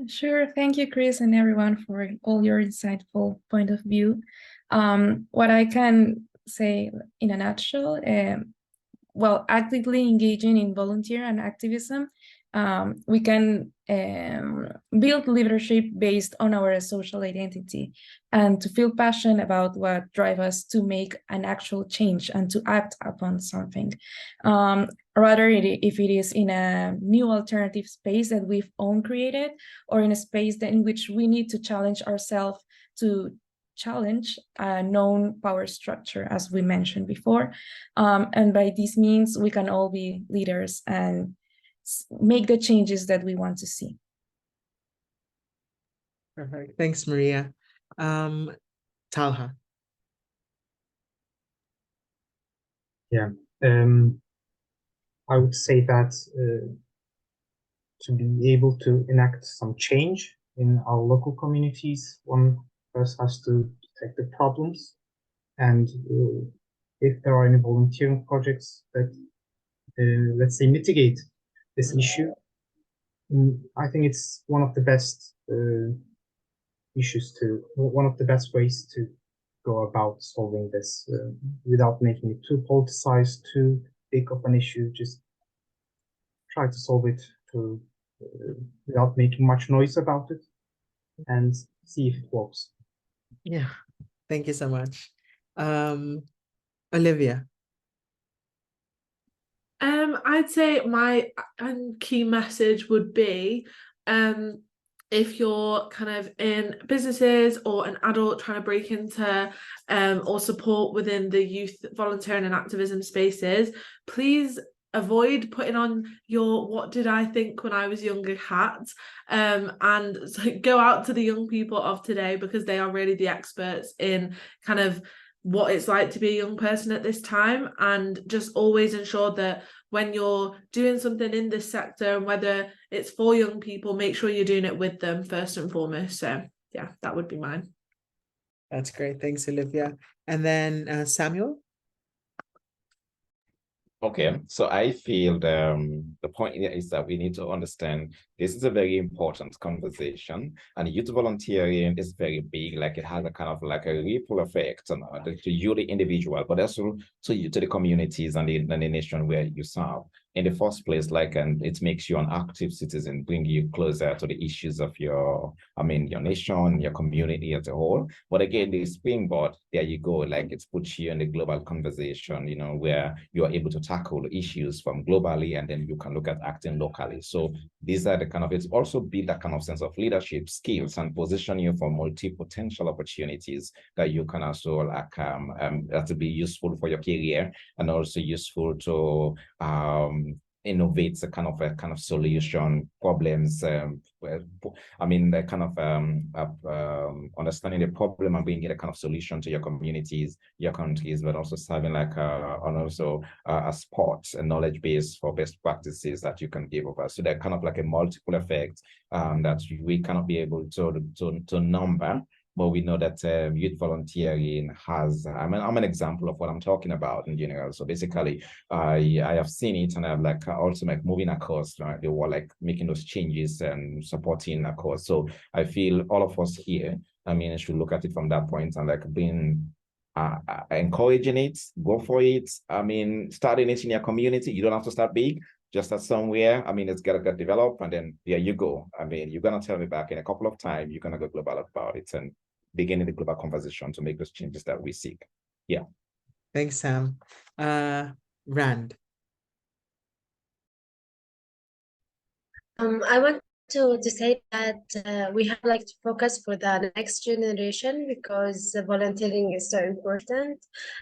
Sure. Thank you, Chris, and everyone for all your insightful point of view. What I can say in a nutshell, well, actively engaging in volunteer and activism, we can build leadership based on our social identity and to feel passionate about what drives us to make an actual change and to act upon something. Rather, if it is in a new alternative space that we've own created or in a space in which we need to challenge ourselves to challenge a known power structure, as we mentioned before. And by this means, we can all be leaders and make the changes that we want to see. Perfect. Thanks, Maria. Talha. Yeah, I would say that to be able to enact some change in our local communities, one first has to detect the problems. And if there are any volunteering projects that, let's say, mitigate this issue, I think it's one of the best one of the best ways to go about solving this without making it too politicized, too big of an issue. Just try to solve it without making much noise about it and see if it works. Yeah, thank you so much. Olivia. I'd say my key message would be if you're kind of in businesses or an adult trying to break into or support within the youth volunteering and activism spaces, please avoid putting on your "what did I think when I was younger" hat and go out to the young people of today because they are really the experts in kind of what it's like to be a young person at this time, and just always ensure that when you're doing something in this sector and whether it's for young people, make sure you're doing it with them first and foremost. So yeah, that would be mine. That's great. Thanks, Olivia. And then Samuel. Okay, so I feel the point here is that we need to understand this is a very important conversation, and youth volunteering is very big. Like it has a kind of like a ripple effect to you, the individual, but also to you, to the communities and the nation where you serve. In the first place, like, and it makes you an active citizen, bring you closer to the issues of your nation, your community as a whole. But again, the springboard, there you go, like it puts you in the global conversation, where you are able to tackle issues from globally, and then you can look at acting locally. So these are the kind of, it's also build that kind of sense of leadership skills and position you for multi-potential opportunities that you can also like that to be useful for your career and also useful to innovates a kind of solution problems. I mean, the kind of understanding the problem and bringing a kind of solution to your communities, your countries, but also serving like a spot, a knowledge base for best practices that you can give over. So they're kind of like a multiple effect that we cannot be able to number. But we know that youth volunteering has, I'm an example of what I'm talking about in general. So basically, I have seen it, and I've like also like moving across, right? They were like making those changes and supporting across. So I feel all of us here, I mean, I should look at it from that point and like being encouraging it, go for it. I mean, starting it in your community, you don't have to start big. Just start somewhere. I mean, it's gotta get developed, and then there you go. I mean, you're gonna tell me back in a couple of times, you're gonna go global about it and beginning the global conversation to make those changes that we seek. Yeah. Thanks, Sam. Rand. I want to say that we have like to focus for the next generation, because volunteering is so important,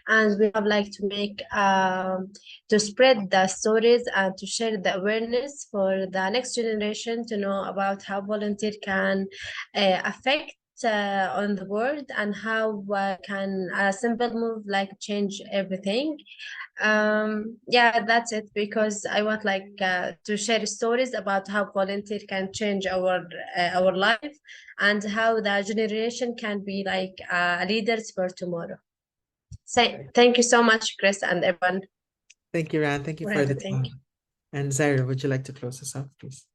and we have like to make to spread the stories and to share the awareness for the next generation to know about how volunteer can affect on the world, and how can a simple move like change everything. Yeah, that's it, because I want like to share stories about how volunteer can change our life, and how the generation can be like leaders for tomorrow. So thank you so much, Chris, and everyone. Thank you, Rand. Thank you for the time. And Zaira, would you like to close us out, please?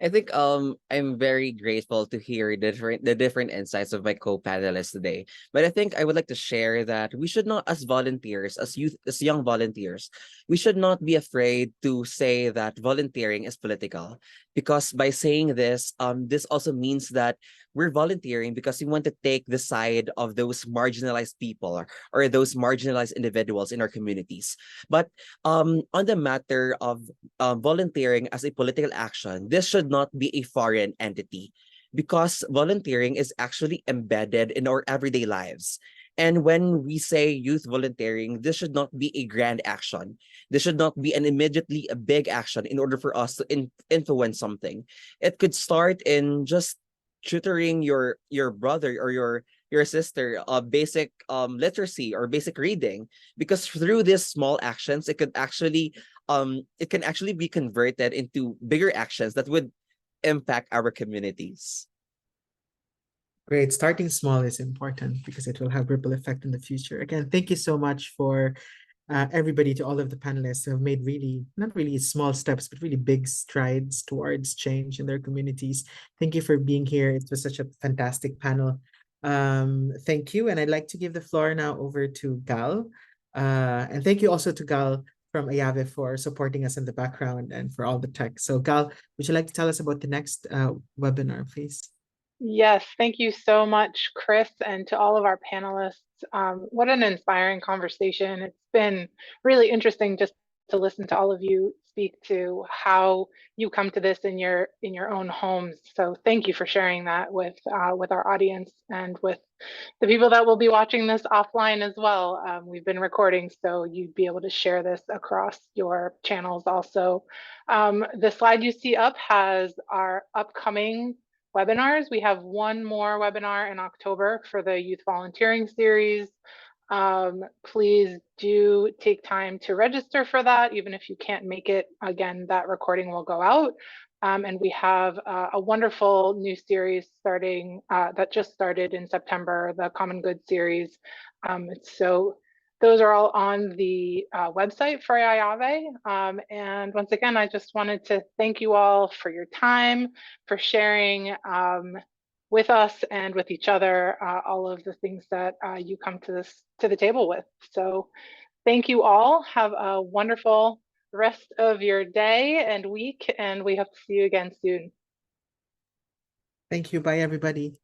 I think I'm very grateful to hear the different insights of my co-panelists today. But I think I would like to share that we should not, as volunteers, as youth, as young volunteers, we should not be afraid to say that volunteering is political. Because by saying this, this also means that we're volunteering because we want to take the side of those marginalized people, or those marginalized individuals in our communities. But on the matter of volunteering as a political action, this should not be a foreign entity, because volunteering is actually embedded in our everyday lives. And when we say youth volunteering, this should not be a grand action. This should not be an immediately a big action in order for us to influence something. It could start in just tutoring your brother or your sister basic literacy or basic reading, because through these small actions it can actually be converted into bigger actions that would impact our communities. Great. Starting small is important because it will have ripple effect in the future. Again, thank you so much for everybody, to all of the panelists who have made really, not really small steps, but really big strides towards change in their communities. Thank you for being here. It was such a fantastic panel. Thank you. And I'd like to give the floor now over to Gal. And thank you also to Gal from Ayave for supporting us in the background and for all the tech. So Gal, would you like to tell us about the next webinar, please? Yes, thank you so much, Chris, and to all of our panelists. What an inspiring conversation. It's been really interesting just to listen to all of you speak to how you come to this in your own homes. So thank you for sharing that with our audience and with the people that will be watching this offline as well. We've been recording, so you'd be able to share this across your channels also. The slide you see up has our upcoming webinars. We have one more webinar in October for the youth volunteering series. Please do take time to register for that, even if you can't make it. Again, that recording will go out. And we have a wonderful new series starting that just started in September, the Common Good series. So those are all on the website for Ayave. And once again, I just wanted to thank you all for your time, for sharing with us and with each other all of the things that you come to the table with. So thank you all. Have a wonderful rest of your day and week, and we hope to see you again soon. Thank you. Bye, everybody.